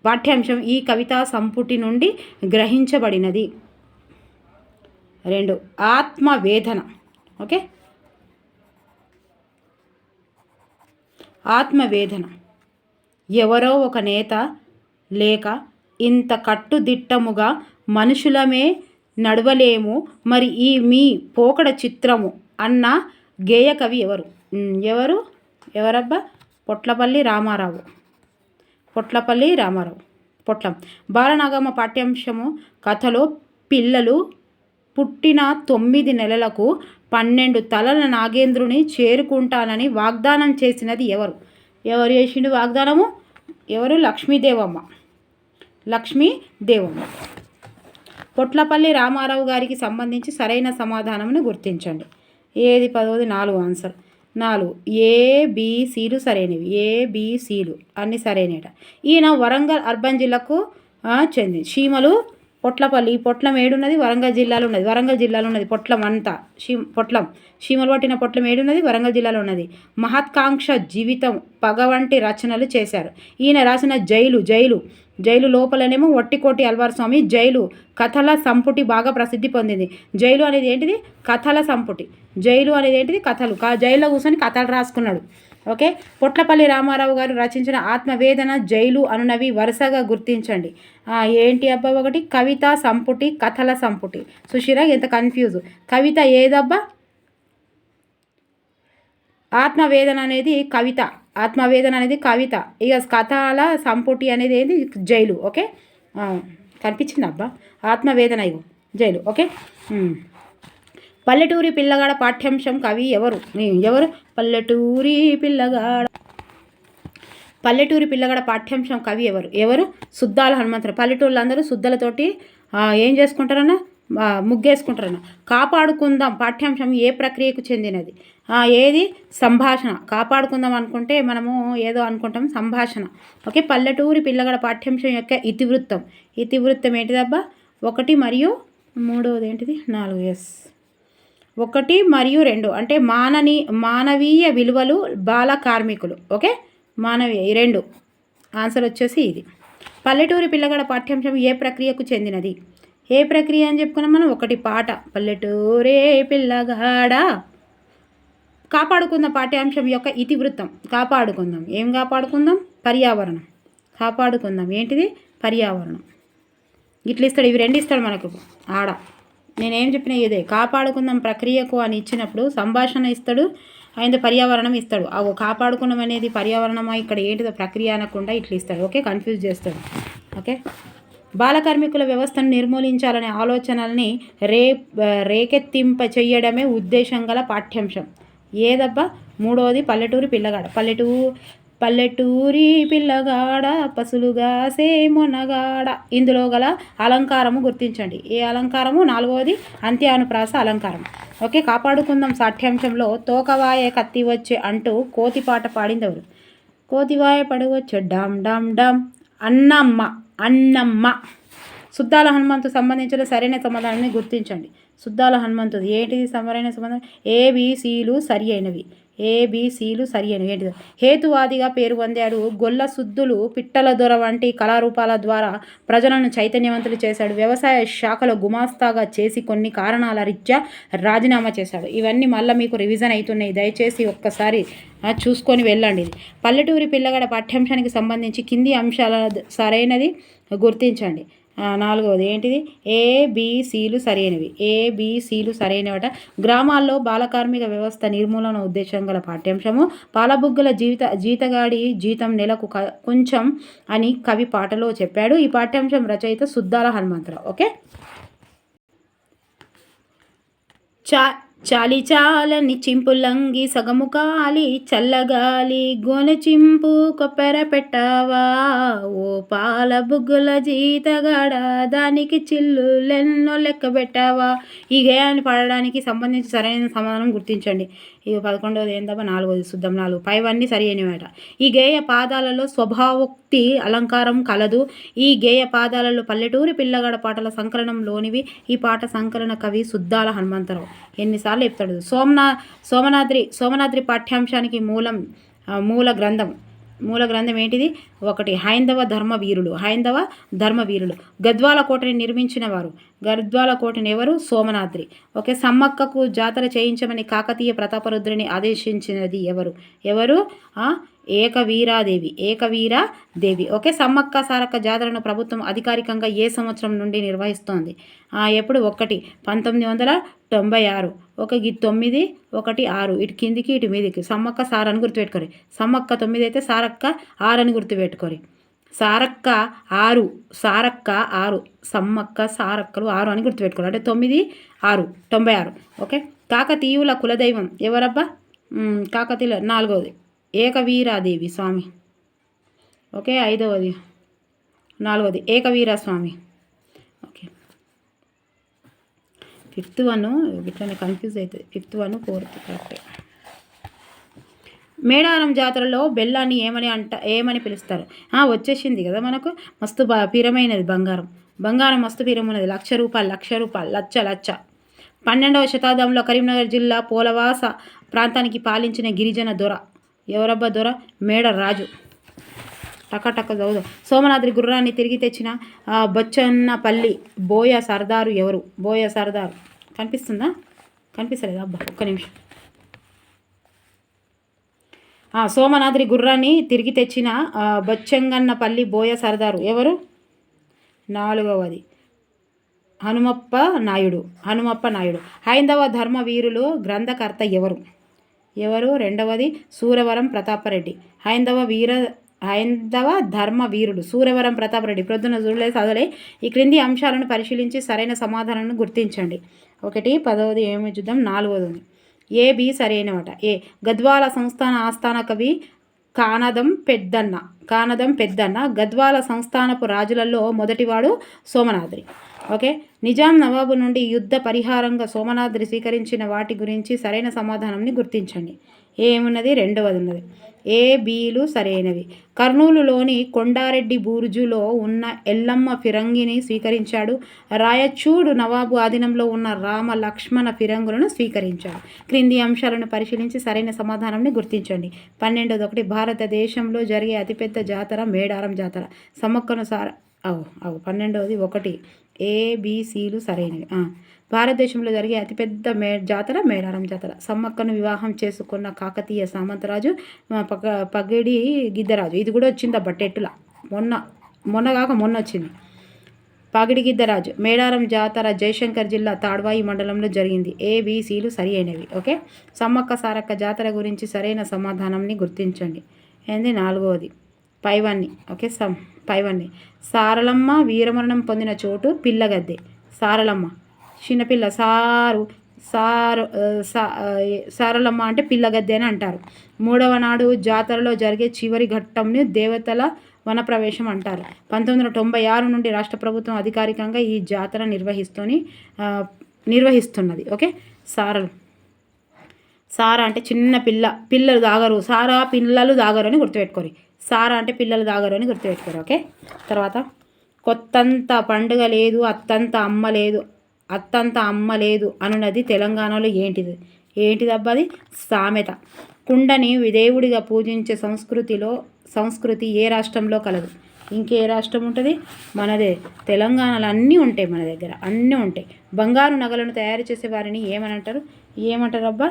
పాఠ్యాంశం ఈ కవితా సంపుటి నుండి గ్రహించబడినది. 2 ఆత్మవేదన. ఓకే, ఆత్మవేదన. ఎవరో ఒక నేత లేక ఇంత కట్టుదిట్టముగా మనుషులమే నడవలేము మరి ఈ మీ పోకడ చిత్రము అన్న గేయ కవి ఎవరు? ఎవరబ్బా? పొట్లపల్లి రామారావు. పొట్లం. బాలనాగమ్మ పాఠ్యాంశము కథలో పిల్లలు పుట్టిన 9 నెలలకు 12 తలల నాగేంద్రుని చేరుకుంటానని వాగ్దానం చేసినది ఎవరు? ఎవరు చేసిండు వాగ్దానము? ఎవరు? లక్ష్మీదేవమ్మ. పొట్లపల్లి రామారావు గారికి సంబంధించి సరైన సమాధానమును గుర్తించండి. ఏది? 10వది 4 ఆన్సర్. 4 ABCలు సరైనవి. ABCలు అన్నీ సరైనట. ఈయన వరంగల్ అర్బన్ జిల్లాకు చెంది. చీమలు పొట్లపల్లి. పొట్లం ఏడున్నది? వరంగల్ జిల్లాలో ఉన్నది. పొట్లం అంతా పొట్లం. చీమలు పట్టిన పొట్లం ఏడున్నది? వరంగల్ జిల్లాలో ఉన్నది. మహత్కాంక్ష జీవితం పగ వంటి రచనలు చేశారు. ఈయన రాసిన జైలు లోపలనేమో వట్టికోటి అల్వార్ స్వామి జైలు కథల సంపుటి బాగా ప్రసిద్ధి పొందింది. జైలు అనేది ఏంటిది? కథల సంపుటి. కథలు. జైల్లో కూర్చొని కథలు రాసుకున్నాడు. ఓకే, పొట్లపల్లి రామారావు గారు రచించిన ఆత్మవేదన, జైలు అనునవి వరుసగా గుర్తించండి. ఏంటి అబ్బా? 1 కవితా సంపుటి, కథల సంపుటి. సుశీరా ఎంత కన్ఫ్యూజ్. కవిత ఏదబ్బా? ఆత్మవేదన అనేది కవిత. ఇక కథల సంపుటి అనేది ఏంటి? జైలు. ఓకే, కనిపించింది అబ్బా? ఆత్మవేదన ఇగో జైలు. ఓకే, పల్లెటూరి పిల్లగాడ పాఠ్యాంశం కవి ఎవరు? పల్లెటూరి పిల్లగాడ పాఠ్యాంశం కవి ఎవరు? సుద్దాల హనుమంతరావు. పల్లెటూరులో అందరూ సుద్దలతోటి ఏం చేసుకుంటారన్న? ముగ్గేసుకుంటారన్న. కాపాడుకుందాం పాఠ్యాంశం ఏ ప్రక్రియకు చెందినది? ఏది? సంభాషణ. కాపాడుకుందాం అనుకుంటే మనము ఏదో అనుకుంటాం, సంభాషణ. ఓకే. పల్లెటూరి పిల్లగడ పాఠ్యాంశం యొక్క ఇతివృత్తం. ఇతివృత్తం ఏంటిదబ్బా? 1 మరియు 3వది ఏంటిది? 4. ఎస్. 1 మరియు 2 అంటే మానవీయ విలువలు బాల కార్మికులు. ఓకే. మానవీయ 2 ఆన్సర్ వచ్చేసి ఇది. పల్లెటూరి పిల్లగడ పాఠ్యాంశం ఏ ప్రక్రియకు చెందినది? ఏ ప్రక్రియ అని చెప్పుకున్నాం మనం? 1 పాట. పల్లెటూరే పిల్లగాడ. కాపాడుకుందాం పాఠ్యాంశం యొక్క ఇతివృత్తం. కాపాడుకుందాం. ఏం కాపాడుకుందాం? పర్యావరణం. కాపాడుకుందాం ఏంటిది? పర్యావరణం. ఇట్లా ఇస్తాడు, ఇవి 2 ఇస్తాడు మనకు ఆడ. నేనేం చెప్పినా ఇదే. కాపాడుకుందాం ప్రక్రియకు అని ఇచ్చినప్పుడు సంభాషణ ఇస్తాడు, ఆయన పర్యావరణం ఇస్తాడు. కాపాడుకున్నాం అనేది పర్యావరణమా, ఇక్కడ ఏంటిదో ప్రక్రియ అనకుండా ఇట్లా ఇస్తాడు. ఓకే. కన్ఫ్యూజ్ చేస్తాడు. ఓకే. బాలకార్మికుల వ్యవస్థను నిర్మూలించాలనే ఆలోచనల్ని రేకెత్తింప చెయ్యడమే ఉద్దేశం గల పాఠ్యాంశం. ఏదబ్బా? 3వది పల్లెటూరి పిల్లగాడ. పల్లెటూరి పిల్లగాడ పసులుగాసే మొనగాడ. ఇందులో గల అలంకారము గుర్తించండి. ఏ అలంకారము? 4వది అంత్యానుప్రాస అలంకారం. ఓకే. కాపాడుకుందాం పాఠ్యాంశంలో తోకవాయ కత్తి వచ్చే అంటూ కోతి పాట పాడింది ఎవరు? కోతివాయ పడవచ్చే డామ్ డామ్ డామ్. అన్నమ్మ. సుద్దాల హనుమంతు సంబంధించిన సరైన సమాధానాన్ని గుర్తించండి. సుద్దాల హనుమంతుది ఏంటిది సరైన సమాధానం? ABCలు సరి అయినవి. ABCలు సరి అయినవి. ఏంటిది? హేతువాదిగా పేరు పొందాడు. గొల్ల సుద్దులు, పిట్టల దొర వంటి కళారూపాల ద్వారా ప్రజలను చైతన్యవంతులు చేశాడు. వ్యవసాయ శాఖలో గుమాస్తాగా చేసి కొన్ని కారణాల రీత్యా రాజీనామా చేశాడు. ఇవన్నీ మళ్ళీ మీకు రివిజన్ అవుతున్నాయి, దయచేసి ఒక్కసారి చూసుకొని వెళ్ళండి. ఇది పల్లెటూరి పిల్లగడ పాఠ్యాంశానికి సంబంధించి కింది అంశాల సరైనది గుర్తించండి. 4వది ఏంటిది? ABCలు సరైనవి. ABCలు సరైనవట. గ్రామాల్లో బాలకార్మిక వ్యవస్థ నిర్మూలన ఉద్దేశం గల పాఠ్యాంశము. పాలబుగ్గల జీతగాడి జీతం నెలకు కొంచెం అని కవి పాటలో చెప్పాడు. ఈ పాఠ్యాంశం రచయిత సుద్దాల హనుమంతరావు. ఓకే. చాలని చింపులంగి సగము కాలి చల్లగాలి గోనె చింపు కొప్పెర పెట్టావా ఓ పాల బుగ్గుల జీతగాడ దానికి చిల్లులెన్నో లెక్క పెట్టావా. ఈ గేయాన్ని పాడడానికి సంబంధించి సరైన సమాధానం గుర్తించండి. ఇక 11వది ఏందబ్బా? 4వది చూద్దాం. 4 పైవన్నీ సరి అయినమాట. ఈ గేయ పాదాలలో స్వభావోక్తి అలంకారం కలదు. ఈ గేయ పాదాలలో పల్లెటూరి పిల్లగాడ పాటల సంకలనంలోనివి. ఈ పాట సంకలన కవి సుద్దాల హనుమంతరావు. ఎన్నిసార్లు చెప్తాడు? సోమనాద్రి పాఠ్యాంశానికి మూల గ్రంథం ఏంటిది? 1 హైందవ ధర్మవీరులు. గద్వాల కోటని నిర్మించిన వారు. గద్వాల కోటని ఎవరు? సోమనాద్రి. ఓకే. సమ్మక్కకు జాతర చేయించమని కాకతీయ ప్రతాపరుద్రుని ఆదేశించినది ఎవరు? ఏకవీరాదేవి. ఓకే. సమ్మక్క సారక్క జాతరను ప్రభుత్వం అధికారికంగా ఏ సంవత్సరం నుండి నిర్వహిస్తోంది? ఎప్పుడు? 1 1996. ఒక 9 1 6 ఇటు కిందికి ఇటు మీదికి. సమ్మక్క సార్ అని గుర్తుపెట్టుకోరు. సమ్మక్క 9 అయితే సారక్క 6 అని గుర్తుపెట్టుకోరు. సారక్క 6 సమ్మక్క సారక్కలు 6 అని గుర్తుపెట్టుకోరు. అంటే 9 6 96. ఓకే. కాకతీయుల కులదైవం ఎవరబ్బా? కాకతీయుల 4వది ఏకవీరాదేవి స్వామి. ఓకే. 5వది 4వది ఏకవీర స్వామి. ఓకే. 5th 1 ఇట్లనే కన్ఫ్యూజ్ అవుతుంది. 5th 1 4th correct. మేడారం జాతరలో బెల్లాన్ని ఏమని పిలుస్తారు? వచ్చేసింది కదా మనకు. మస్తు పిరమైనది బంగారం మస్తు పిరమైనది. ₹1,00,000 లచ్చ. 12వ శతాబ్దంలో కరీంనగర్ జిల్లా పోలవాస ప్రాంతానికి పాలించిన గిరిజన దొర ఎవరబ్బా? దొర మేడరాజు. టక చదువుదాం. సోమనాద్రి గుర్రాన్ని తిరిగి తెచ్చిన బొచ్చన్నపల్లి బోయ సర్దారు ఎవరు? బోయ సర్దారు. కనిపిస్తుందా? కనిపిస్తలేదు అబ్బా, ఒక్క నిమిషం. సోమనాద్రి గుర్రాన్ని తిరిగి తెచ్చిన బొచ్చంగన్నపల్లి బోయ సర్దారు ఎవరు? 4వది హనుమప్ప నాయుడు. హైందవ ధర్మవీరులు గ్రంథకర్త ఎవరు? 2వది సూరవరం ప్రతాపరెడ్డి. హైందవ ధర్మవీరుడు సూరవరం ప్రతాపరెడ్డి. ప్రొద్దున చూడలేదు, చదవలే. ఈ క్రింది అంశాలను పరిశీలించి సరైన సమాధానాలను గుర్తించండి. 1 10వది ఏమి చూద్దాం. 4వది AB సరైనమాట. గద్వాల సంస్థాన ఆస్థాన కవి కానదం పెద్దన్న. గద్వాల సంస్థానపు రాజులలో మొదటివాడు సోమనాద్రి. ఓకే. నిజాం నవాబు నుండి యుద్ధ పరిహారంగా సోమనాద్రి స్వీకరించిన వాటి గురించి సరైన సమాధానంని గుర్తించండి. ఏమున్నది? రెండవది ఉన్నది. ఏ బీలు సరైనవి. కర్నూలులోని కొండారెడ్డి బూర్జులో ఉన్న ఎల్లమ్మ ఫిరంగిని స్వీకరించాడు. రాయచూడు నవాబు ఆధీనంలో ఉన్న రామ లక్ష్మణ ఫిరంగులను స్వీకరించాడు. క్రింది అంశాలను పరిశీలించి సరైన సమాధానాన్ని గుర్తించండి. 12 భారతదేశంలో జరిగే అతిపెద్ద జాతర మేడారం జాతర. సమ్మక్కను 12ది 1 ఏబిసిలు సరైనవి. భారతదేశంలో జరిగే అతిపెద్ద జాతర మేడారం జాతర. సమ్మక్కను వివాహం చేసుకున్న కాకతీయ సామంతరాజు పగిడి గిద్దరాజు. ఇది కూడా వచ్చిందబ్బా టెట్టులా, మొన్న వచ్చింది. పగిడి గిద్దరాజు. మేడారం జాతర జయశంకర్ జిల్లా తాడ్వాయి మండలంలో జరిగింది. ఏబిసిలు సరి అయినవి. ఓకే. సమ్మక్క సారక్క జాతర గురించి సరైన సమాధానంని గుర్తించండి. ఏంది? 4వది పైవన్ని. ఓకే. పైవన్ని. సారలమ్మ వీరమరణం పొందిన చోటు పిల్లగద్దె. సారలమ్మ చిన్నపిల్ల, సారలమ్మ అంటే పిల్లగద్దె అని అంటారు. 3వ నాడు జాతరలో జరిగే చివరి ఘట్టంని దేవతల వనప్రవేశం అంటారు. 1996 నుండి రాష్ట్ర ప్రభుత్వం అధికారికంగా ఈ జాతర నిర్వహిస్తున్నది. ఓకే. సారా అంటే చిన్న పిల్లలు దాగరు. సారా పిల్లలు దాగరు అని గుర్తుపెట్టుకోరు. సారా అంటే పిల్లలు దాగరు అని గుర్తుపెట్టుకోరు. ఓకే. తర్వాత కొత్తంత పండుగ లేదు, అత్తంత అమ్మ లేదు అనున్నది తెలంగాణలో ఏంటిదబ్బా అది? సామెత. కుండని దేవుడిగా పూజించే సంస్కృతి ఏ రాష్ట్రంలో కలదు? ఇంకే రాష్ట్రం ఉంటుంది? మనదే. తెలంగాణలో అన్నీ ఉంటాయి, మన దగ్గర అన్నీ ఉంటాయి. బంగారు నగలను తయారు చేసే వారిని ఏమంటారు అబ్బా?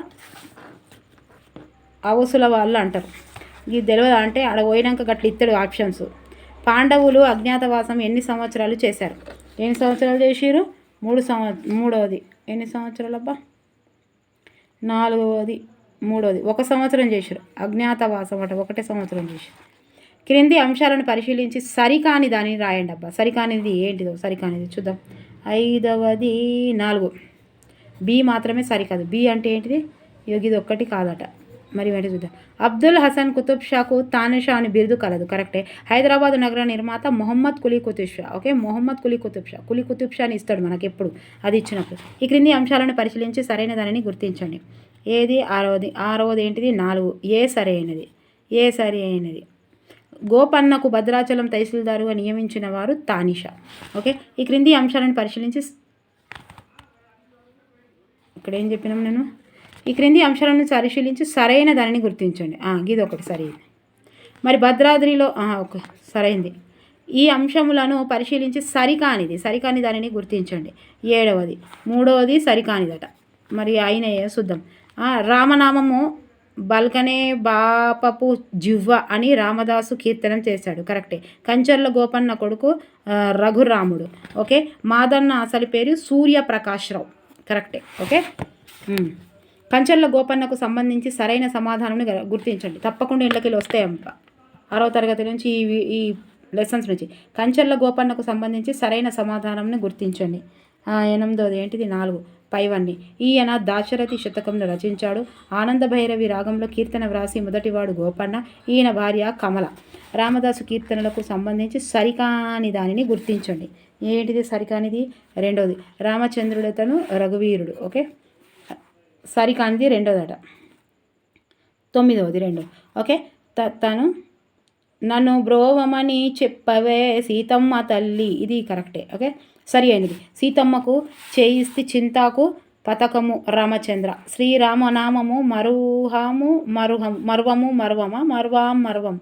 అవసుల వాళ్ళు అంటారు. ఇది తెలియదా అంటే ఆడ పోయినాక గట్ల ఇత్తడు ఆప్షన్స్. పాండవులు అజ్ఞాతవాసం ఎన్ని సంవత్సరాలు చేశారు? ఎన్ని సంవత్సరాలు చేసిరు? 3వది ఎన్ని సంవత్సరాలు అబ్బా? 4వది 3వది 1 సంవత్సరం చేశారు. అజ్ఞాతవాసం అంటే 1 సంవత్సరం చేశారు. క్రింది అంశాలను పరిశీలించి సరికాని దానిని రాయండి అబ్బా. సరికానిది ఏంటిదో? సరికానిది చూద్దాం. 5వది 4 బి మాత్రమే సరికాదు. బి అంటే ఏంటిది? ఇది ఒక్కటి కాదట. మరి ఏంటి చూద్దాం. అబ్దుల్ హసన్ కుతుబ్ షాకు తానిషా అని బిరుదు కలదు. కరెక్టే. హైదరాబాద్ నగర నిర్మాత మొహమ్మద్ కులీ కుతుబ్ షా. ఓకే. మొహమ్మద్ కులీ కుతుబ్ షాని ఇస్తాడు మనకి ఎప్పుడు అది ఇచ్చినప్పుడు. ఈ క్రింది అంశాలను పరిశీలించి సరైన దానిని గుర్తించండి. ఏది? 6వది ఏంటిది? 4 ఏ సరైనది. గోపన్నకు భద్రాచలం తహసీల్దారుగా నియమించిన వారు తానిషా. ఓకే. ఈ క్రింది అంశాలను పరిశీలించి ఇక్కడ ఏం చెప్పినాం నేను? ఈ క్రింది అంశాలను పరిశీలించి సరైన దానిని గుర్తించండి. ఇది ఒకటి సరైనది. మరి భద్రాద్రిలో ఓకే సరైంది. ఈ అంశములను పరిశీలించి సరికాని దానిని గుర్తించండి. 7వది 3వది సరికానిదట. మరి అయినయే చూద్దాం. రామనామము బల్కనే బాపపు జివ్వ అని రామదాసు కీర్తనం చేశాడు. కరెక్టే. కంచర్ల గోపన్న కొడుకు రఘురాముడు. ఓకే. మాదన్న అసలు పేరు సూర్యప్రకాశ్రావు. కరెక్టే. ఓకే. కంచర్ల గోపన్నకు సంబంధించి సరైన సమాధానం గుర్తించండి. తప్పకుండా ఇళ్ళకి వస్తాయంట 6వ తరగతి నుంచి ఈ లెసన్స్ నుంచి. కంచర్ల గోపన్నకు సంబంధించి సరైన సమాధానంని గుర్తించండి. 8వది ఏంటిది? 4 పైవన్ని. ఈయన దాశరథి శతకంను రచించాడు. ఆనంద భైరవి రాగంలో కీర్తన వ్రాసి మొదటివాడు గోపన్న. ఈయన భార్య కమల. రామదాసు కీర్తనలకు సంబంధించి సరికాని దానిని గుర్తించండి. ఏంటిది సరికానిది? 2వది రామచంద్రుడతను రఘువీరుడు. ఓకే. సరికానిది 2వదట. 9వది 2. ఓకే. తను నన్ను బ్రోవమని చెప్పవే సీతమ్మ తల్లి. ఇది కరెక్టే. ఓకే. సరి అయినది. సీతమ్మకు చేయిస్తి చింతాకు పథకము రామచంద్ర. శ్రీరామనామము మరువం.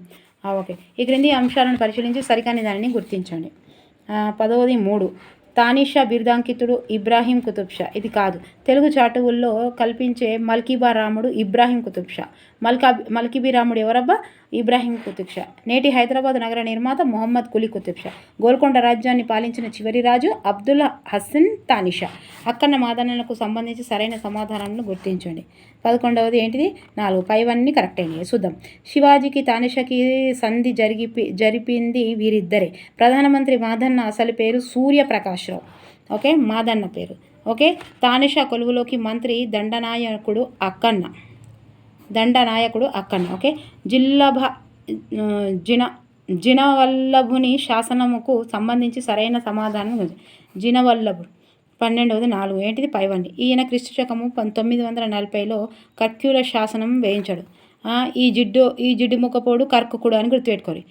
ఓకే. ఈ క్రింది అంశాలను పరిశీలించి సరికాని దానిని గుర్తించండి. 10వది 3 తానిషా బిరుదాంకితుడు ఇబ్రాహీం కుతుబ్ షా. ఇది కాదు. తెలుగు చాటువుల్లో కల్పించే మల్కీబా రాముడు ఇబ్రాహీం కుతుబ్ షా. మల్కీబీ రాముడు ఎవరబ్బా? ఇబ్రాహీం కుతుబ్ షా. నేటి హైదరాబాద్ నగర నిర్మాత మొహమ్మద్ కులీ కుతుబ్ షా. గోల్కొండ రాజ్యాన్ని పాలించిన చివరి రాజు అబ్దుల్ హసన్ తానిషా. అక్కన్న మాదన్నలకు సంబంధించి సరైన సమాధానాలను గుర్తించండి. 11వది ఏంటిది? 4 పైవన్నీ కరెక్ట్ అయినాయి. చూద్దాం. శివాజీకి తానిషాకి సంధి జరిపింది వీరిద్దరే. ప్రధానమంత్రి మాదన్న అసలు పేరు సూర్యప్రకాశ్రావు. ఓకే. మాదన్న పేరు. ఓకే. తానిషా కొలువులోకి మంత్రి దండనాయకుడు అక్కన్న. ఓకే. జినవల్లభుని శాసనముకు సంబంధించి సరైన సమాధానం ఉంది. జినవల్లభుడు 12వ 4 ఏంటిది పైవండి. ఈయన క్రీస్తు శకము 940లో కర్క్యూల శాసనం వేయించాడు. ఈ జిడ్డు ముఖపోడు కర్కకుడు అని గుర్తుపెట్టుకోరు.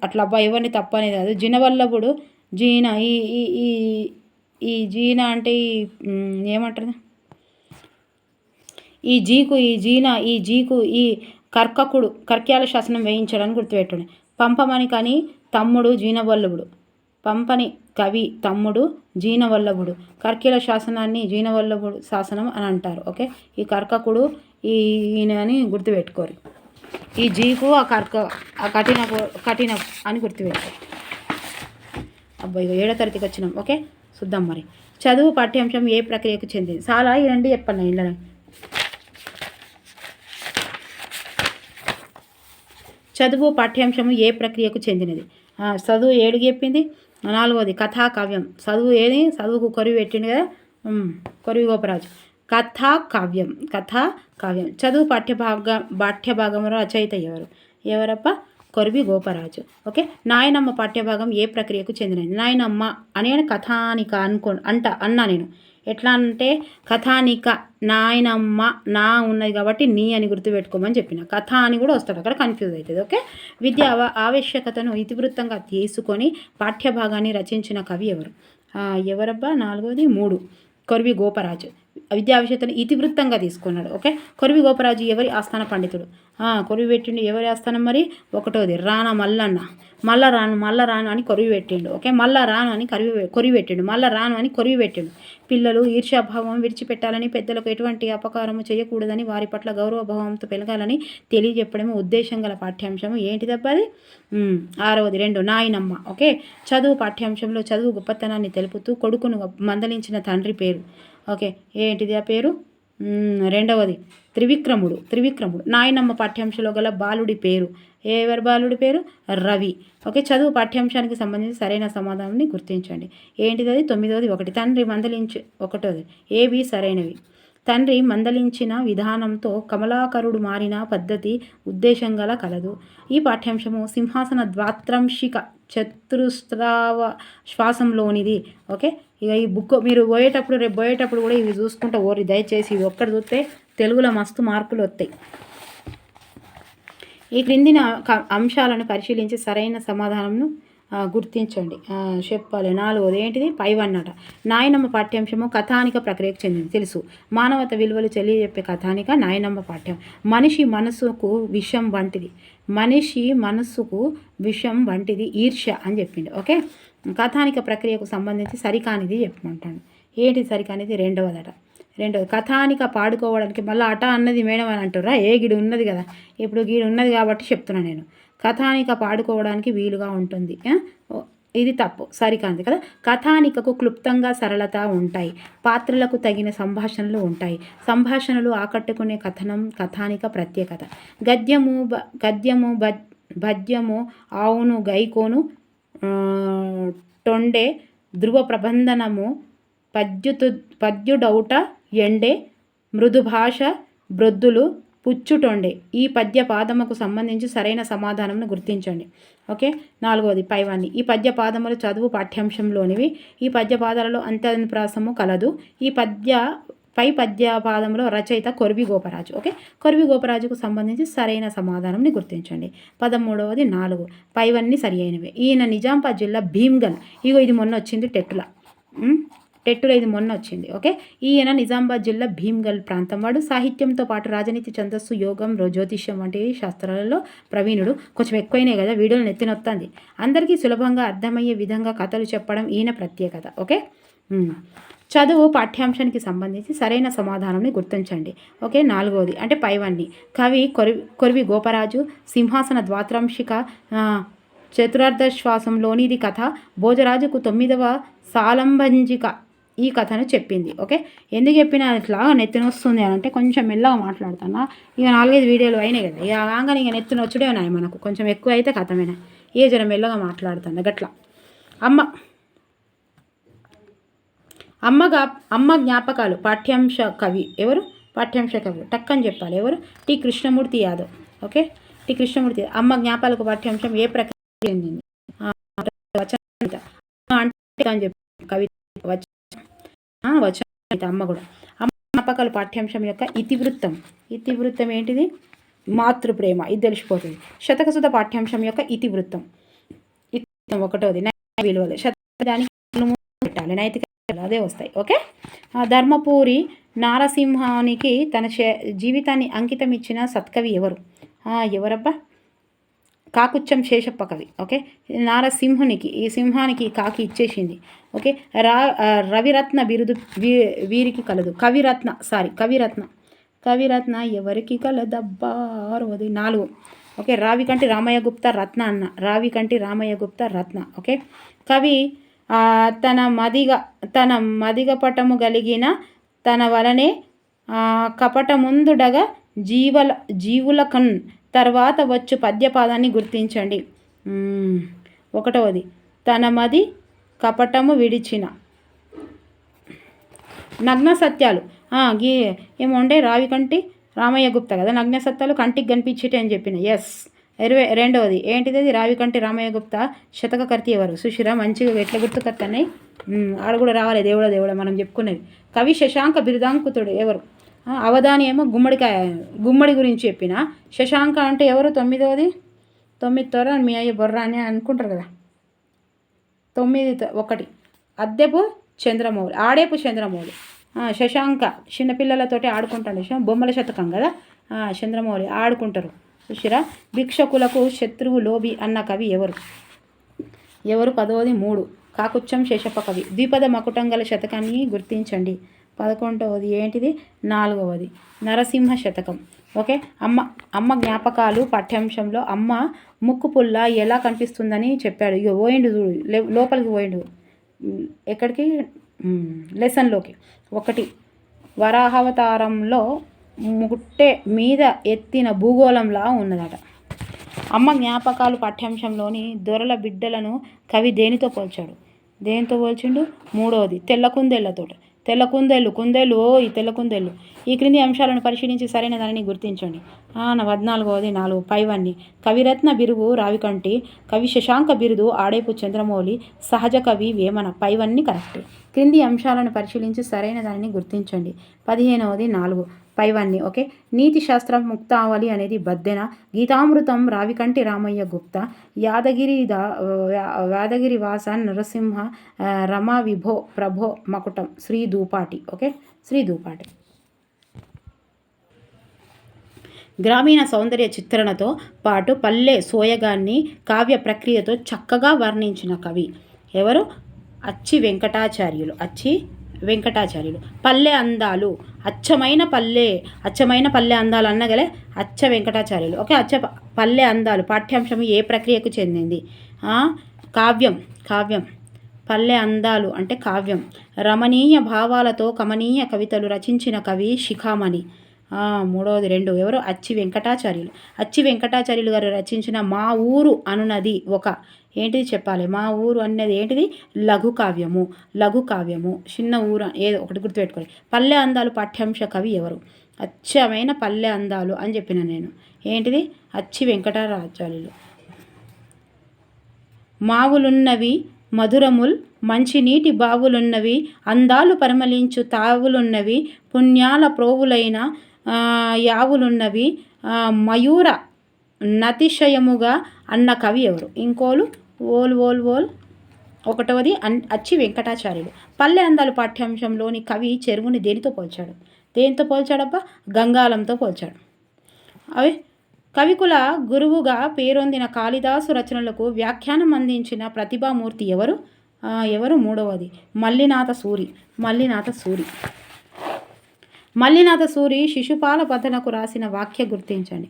అట్లా అబ్బా ఎవరిని తప్పు అనేది కాదు. జినవల్లభుడు జీన ఈ ఈ ఈ ఈ జీన అంటే ఏమంటారు, ఈ జీకు ఈ కర్కకుడు కర్క్యాల శాసనం వేయించాడని గుర్తుపెట్టండి. పంపమని కానీ తమ్ముడు జీనవల్లభుడు, పంపని కవి తమ్ముడు జీనవల్లభుడు, కర్క్యాల శాసనాన్ని జీనవల్లభుడు శాసనం అని అంటారు. ఓకే, ఈ కర్కకుడు ఈయన అని గుర్తుపెట్టుకోరు. ఈ జీకు ఆ కఠిన అని గుర్తుపెట్టుకోరు. అబ్బాయి 7వ తరగతికి వచ్చినాం. ఓకే, చూద్దాం మరి. చదువు పాఠ్యాంశం ఏ ప్రక్రియకు చెందింది? చాలా ఈ రెండు చెప్పండి. ఇంట్లో చదువు పాఠ్యాంశము ఏ ప్రక్రియకు చెందినది? చదువు 7 చెప్పింది. 4వది కథా కావ్యం. చదువు ఏది? చదువుకు కొరివి పెట్టిండు కదా, కొరివి గోపరాజు. కథా కావ్యం. చదువు పాఠ్యభాగంలో రచయిత ఎవరప్ప? కొరివి గోపరాజు. ఓకే, నాయనమ్మ పాఠ్యభాగం ఏ ప్రక్రియకు చెందినది? నాయనమ్మ అని కథానిక అన్నా నేను. ఎట్లా అంటే కథానిక నాయనమ్మ నా ఉన్నది కాబట్టి నీ అని గుర్తుపెట్టుకోమని చెప్పిన. కథ అని కూడా వస్తాడు, అక్కడ కన్ఫ్యూజ్ అవుతుంది. ఓకే, విద్య ఆవశ్యకతను ఇతివృత్తంగా తీసుకొని పాఠ్యభాగాన్ని రచించిన కవి ఎవరబ్బా? 4వది 3 కొరివి గోపరాజు. విద్యా ఆవశ్యకతను ఇతివృత్తంగా తీసుకున్నాడు. ఓకే, కొరివి గోపరాజు ఎవరి ఆస్థాన పండితుడు? కొరివి పెట్టిండు. ఎవరి ఆస్థానం మరి? 1వది రాణ మల్లన్న. మల్ల రాను అని కొరివి పెట్టిండు. ఓకే, మల్ల రాను అని కొరివి పెట్టిండు. మల్ల రాను అని కొరివి పెట్టిండు. పిల్లలు ఈర్ష్యాభావం విడిచిపెట్టాలని, పెద్దలకు ఎటువంటి అపకారము చేయకూడదని, వారి పట్ల గౌరవభావంతో పెరగాలని తెలియజెప్పడమే ఉద్దేశం గల పాఠ్యాంశము. ఏంటిదబ్బా అది? 6వది 2 నాయనమ్మ. ఓకే, చదువు పాఠ్యాంశంలో చదువు గొప్పతనాన్ని తెలుపుతూ కొడుకును మందలించిన తండ్రి పేరు. ఓకే, ఏంటిది ఆ పేరు? 2వది త్రివిక్రముడు. నాయనమ్మ పాఠ్యాంశంలో గల బాలుడి పేరు. ఎవరి బాలుడి పేరు? రవి. ఓకే, చదువు పాఠ్యాంశానికి సంబంధించి సరైన సమాధానాన్ని గుర్తించండి. ఏంటిది అది? 9వది 1 తండ్రి 1వది ఏవి సరైనవి? తండ్రి మందలించిన విధానంతో కమలాకరుడు మారిన పద్ధతి ఉద్దేశం గల కలదు. ఈ పాఠ్యాంశము సింహాసన ద్వాత్రంశిక చతుస్రావ శ్వాసంలోనిది. ఓకే, ఇక ఈ బుక్ మీరు రేపు పోయేటప్పుడు కూడా ఇవి చూసుకుంటూ ఓరి దయచేసి ఇవి ఒక్కటి చూస్తే తెలుగులో మస్తు మార్కులు వస్తాయి. ఈ క్రిందిన అంశాలను పరిశీలించి సరైన సమాధానంను గుర్తించండి చెప్పాలి. 4వది ఏంటిది? పైవన్నట. నాయనమ్మ పాఠ్యాంశము కథానిక ప్రక్రియకు చెందింది. తెలుసు. మానవత విలువలు తెలియజెప్పే కథానిక నాయనమ్మ పాఠ్యం. మనిషి మనసుకు విషం వంటిది ఈర్ష్య అని చెప్పిండు. ఓకే, కథానిక ప్రక్రియకు సంబంధించి సరికానిది చెప్పమంటాడు. ఏంటిది సరికానిది? 2వదట. కథానిక పాడుకోవడానికి మళ్ళీ అట అన్నది మేడం అని అంటారా? గీడు ఉన్నది కదా, ఇప్పుడు గీడు ఉన్నది కాబట్టి చెప్తున్నాను నేను. కథానిక పాడుకోవడానికి వీలుగా ఉంటుంది. ఇది తప్పు, సరికాంది కదా. కథానికకు క్లుప్తంగా సరళత ఉంటాయి. పాత్రలకు తగిన సంభాషణలు ఉంటాయి. సంభాషణలు ఆకట్టుకునే కథనం కథానిక ప్రత్యేకత. గద్యము భద్యము ఆవును గైకోను టొండే ధ్రువ ప్రబంధనము పద్యుడౌట ఎండే మృదుభాష బ్రొద్దులు పుచ్చుటొండే. ఈ పద్య పాదముకు సంబంధించి సరైన సమాధానంను గుర్తించండి. ఓకే, 4వది పైవాన్ని. ఈ పద్య పాదములు చదువు పాఠ్యాంశంలోనివి. ఈ పద్య పాదాలలో అంత్యానుప్రాసము కలదు. ఈ పై పద్య పాదంలో రచయిత కొరివి గోపరాజు. ఓకే, కొరివి గోపరాజుకు సంబంధించి సరైన సమాధానంని గుర్తించండి. 13వది 4 పైవన్నీ సరి అయినవి. ఈయన నిజామాబాద్ జిల్లా భీమ్గల్. ఇది మొన్న వచ్చింది టెట్టులో ఇది మొన్న వచ్చింది. ఓకే, ఈయన నిజామాబాద్ జిల్లా భీమ్గల్ ప్రాంతం వాడు. సాహిత్యంతో పాటు రాజనీతి, ఛందస్సు, యోగం, జ్యోతిష్యం వంటి శాస్త్రాలలో ప్రవీణుడు. కొంచెం ఎక్కువైనాయి కదా, వీడియోలు నెత్తినొత్తంది. అందరికీ సులభంగా అర్థమయ్యే విధంగా కథలు చెప్పడం ఈయన ప్రత్యేకత. ఓకే, చదువు పాఠ్యాంశానికి సంబంధించి సరైన సమాధానాన్ని గుర్తించండి. ఓకే, 4వది అంటే పైవన్నీ. కవి కొరివి గోపరాజు. సింహాసన ద్వాత్రంశిక చతురార్ధ శ్వాసంలోనిది కథ. భోజరాజుకు 9వ సాలంభంజిక ఈ కథను చెప్పింది. ఓకే, ఎందుకు చెప్పినా ఇట్లా నెత్తిన వస్తుంది అని అంటే కొంచెం మెల్లగా మాట్లాడుతున్నా. ఇక 4-5 వీడియోలు అయినాయి కదా, ఇక రాగానే ఇక నెత్తిన వచ్చుడే ఉన్నాయి మనకు. కొంచెం ఎక్కువ అయితే కథమేనా, జర మెల్లగా మాట్లాడుతుంది గట్లా. అమ్మ జ్ఞాపకాలు పాఠ్యాంశ కవి ఎవరు? టక్కని చెప్పాలి ఎవరు? T Krishnamurthy Yadav. Okay, T Krishnamurthy. అమ్మ జ్ఞాపకాలకు పాఠ్యాంశం ఏ ప్రక్రియ చెందింది. వచనరహిత అంటే అని చెప్పి కవిత వచనరహిత అమ్మ కూడా. అమ్మ జ్ఞాపకాలు పాఠ్యాంశం యొక్క ఇతివృత్తం. ఇతివృత్తం ఏంటిది? మాతృప్రేమ, ఇది తెలిసిపోతుంది. శతకసుధ పాఠ్యాంశం యొక్క ఇతివృత్తం. ఒకటోది నైతిక విలువలు. శతకానికి పెట్టాలి, నైతిక విలువలు అదే వస్తాయి. ఓకే. ధర్మపురి నారసింహానికి తన జీవితాన్ని అంకితం ఇచ్చిన సత్కవి ఎవరు? ఎవరబ్బా? కాకుచ్చం శేషప్ప కవి. ఓకే. నారసింహునికి, ఈ సింహానికి కాకి ఇచ్చేసింది. ఓకే. రవిరత్న బిరుదు వీరికి కలదు. కవిరత్న ఎవరికి కలదబ్బా? 4. ఓకే. రావికంటి రామయ్య గుప్తా రత్న అన్న. రావికంటి రామయ్య గుప్తా రత్న. ఓకే. కవి తన మదిగ పటము కలిగిన తన వలనే కపటముందుడగా జీవుల కన్ తర్వాత వచ్చు పద్యపాదాన్ని గుర్తించండి. 1వది తన మది కపటము విడిచిన. నగ్న సత్యాలు ఏమంటే రావికంటి రామయ్య గుప్తా కదా, నగ్న సత్యాలు కంటికి కనిపించేటి అని చెప్పిన. ఎస్. 22వది ఏంటిది? రావికంటి రామయ్య గుప్తా శతకకర్తి ఎవరు? సుశిరా, మంచిగా ఎట్లా గుర్తుకొస్తున్నాయి. ఆడ కూడా రావాలి. దేవుడా మనం చెప్పుకునేది. కవి శశాంక బిరుదాంకుతుడు ఎవరు? అవధాని ఏమో గుమ్మడి గురించి చెప్పిన. శశాంక అంటే ఎవరు? 9వది. 9 తొర మీ అయ్య బొర్ర అని అనుకుంటారు కదా. 1 ఆడేపు చంద్రమౌళి. శశాంక చిన్నపిల్లలతోటి ఆడుకుంటాడు. బొమ్మల శతకం కదా. చంద్రమౌళి ఆడుకుంటారు. చూసిరా. భిక్షకులకు శత్రువు లోబి అన్న కవి ఎవరు? 10వది 3 కాకుచ్చం శేషప్ప కవి. ద్విపద మకుటంగల శతకాన్ని గుర్తించండి. 11వది ఏంటిది? 4వది నరసింహ శతకం. ఓకే. అమ్మ జ్ఞాపకాలు పాఠ్యాంశంలో అమ్మ ముక్కు పుల్ల ఎలా కనిపిస్తుందని చెప్పాడు. ఇక పోయిండు చూడు, లోపలికి పోయిండు. ఎక్కడికి? లెసన్లోకి. 1 వరాహావతారంలో ముట్టె మీద ఎత్తిన భూగోళంలా ఉన్నదట. అమ్మ జ్ఞాపకాలు పాఠ్యాంశంలోని దొరల బిడ్డలను కవి దేనితో పోల్చాడు? దేనితో పోల్చిండు? 3వది తెల్ల కుందేళ్ళు. ఈ తెల్ల కుందేళ్ళు. ఈ క్రింది అంశాలను పరిశీలించి సరైన దానిని గుర్తించండి. 14వది 4 పైవన్నీ. కవిరత్న బిరువు రావికంటి, కవి శశాంక బిరుదు ఆడేపు చంద్రమౌళి, సహజ కవి వేమన. పైవన్నీ కరెక్ట్. క్రింది అంశాలను పరిశీలించి సరైన దానిని గుర్తించండి. 15వది 4 పైవన్నీ. ఓకే. నీతి శాస్త్రం ముక్తావళి అనేది బద్దెన. గీతామృతం రావికంటి రామయ్య గుప్తా. యాదగిరి వాస నరసింహ రమా విభో ప్రభో మకుటం శ్రీ దూపాటి. ఓకే. శ్రీ దూపాటి. గ్రామీణ సౌందర్య చిత్రణతో పాటు పల్లె సోయగాన్ని కావ్య ప్రక్రియతో చక్కగా వర్ణించిన కవి ఎవరు? అచ్చి వెంకటాచార్యులు. పల్లె అందాలు, అచ్చమైన పల్లె అందాలు అన్నగలే అచ్చ వెంకటాచార్యులు. ఓకే. పల్లె అందాలు పాఠ్యాంశం ఏ ప్రక్రియకు చెందింది? కావ్యం. పల్లె అందాలు అంటే కావ్యం. రమణీయ భావాలతో కమనీయ కవితలు రచించిన కవి శిఖామణి. 3వది ఎవరు? అచ్చి వెంకటాచార్యులు గారు రచించిన మా ఊరు అనున్నది ఏంటిది చెప్పాలి? మా ఊరు అన్నది ఏంటిది? లఘు కావ్యము. చిన్న ఊరు ఏదో ఒకటి గుర్తుపెట్టుకోవాలి. పల్లె అందాలు పాఠ్యాంశ కవి ఎవరు? అచ్చమైన పల్లె అందాలు అని చెప్పిన నేను. ఏంటిది? అచ్చి వెంకటాచార్యులు. మావులున్నవి మధురముల్, మంచినీటి బావులున్నవి, అందాలు పరిమళించు తావులున్నవి, పుణ్యాల ప్రోవులైన యావులున్నవి, మయూర నతిశయముగా అన్న కవి ఎవరు? ఇంకోలు ఓల్. 1వది అచ్చి వెంకటాచార్యులు. పల్లె అందాలు పాఠ్యాంశంలోని కవి చెరువుని దేనితో పోల్చాడబ్బా? గంగాలంతో పోల్చాడు. అవి కవికుల గురువుగా పేరొందిన కాళిదాసు రచనలకు వ్యాఖ్యానం అందించిన ప్రతిభామూర్తి ఎవరు? 3వది మల్లినాథ సూరి శిశుపాల పథనకు రాసిన వాక్య గుర్తించండి.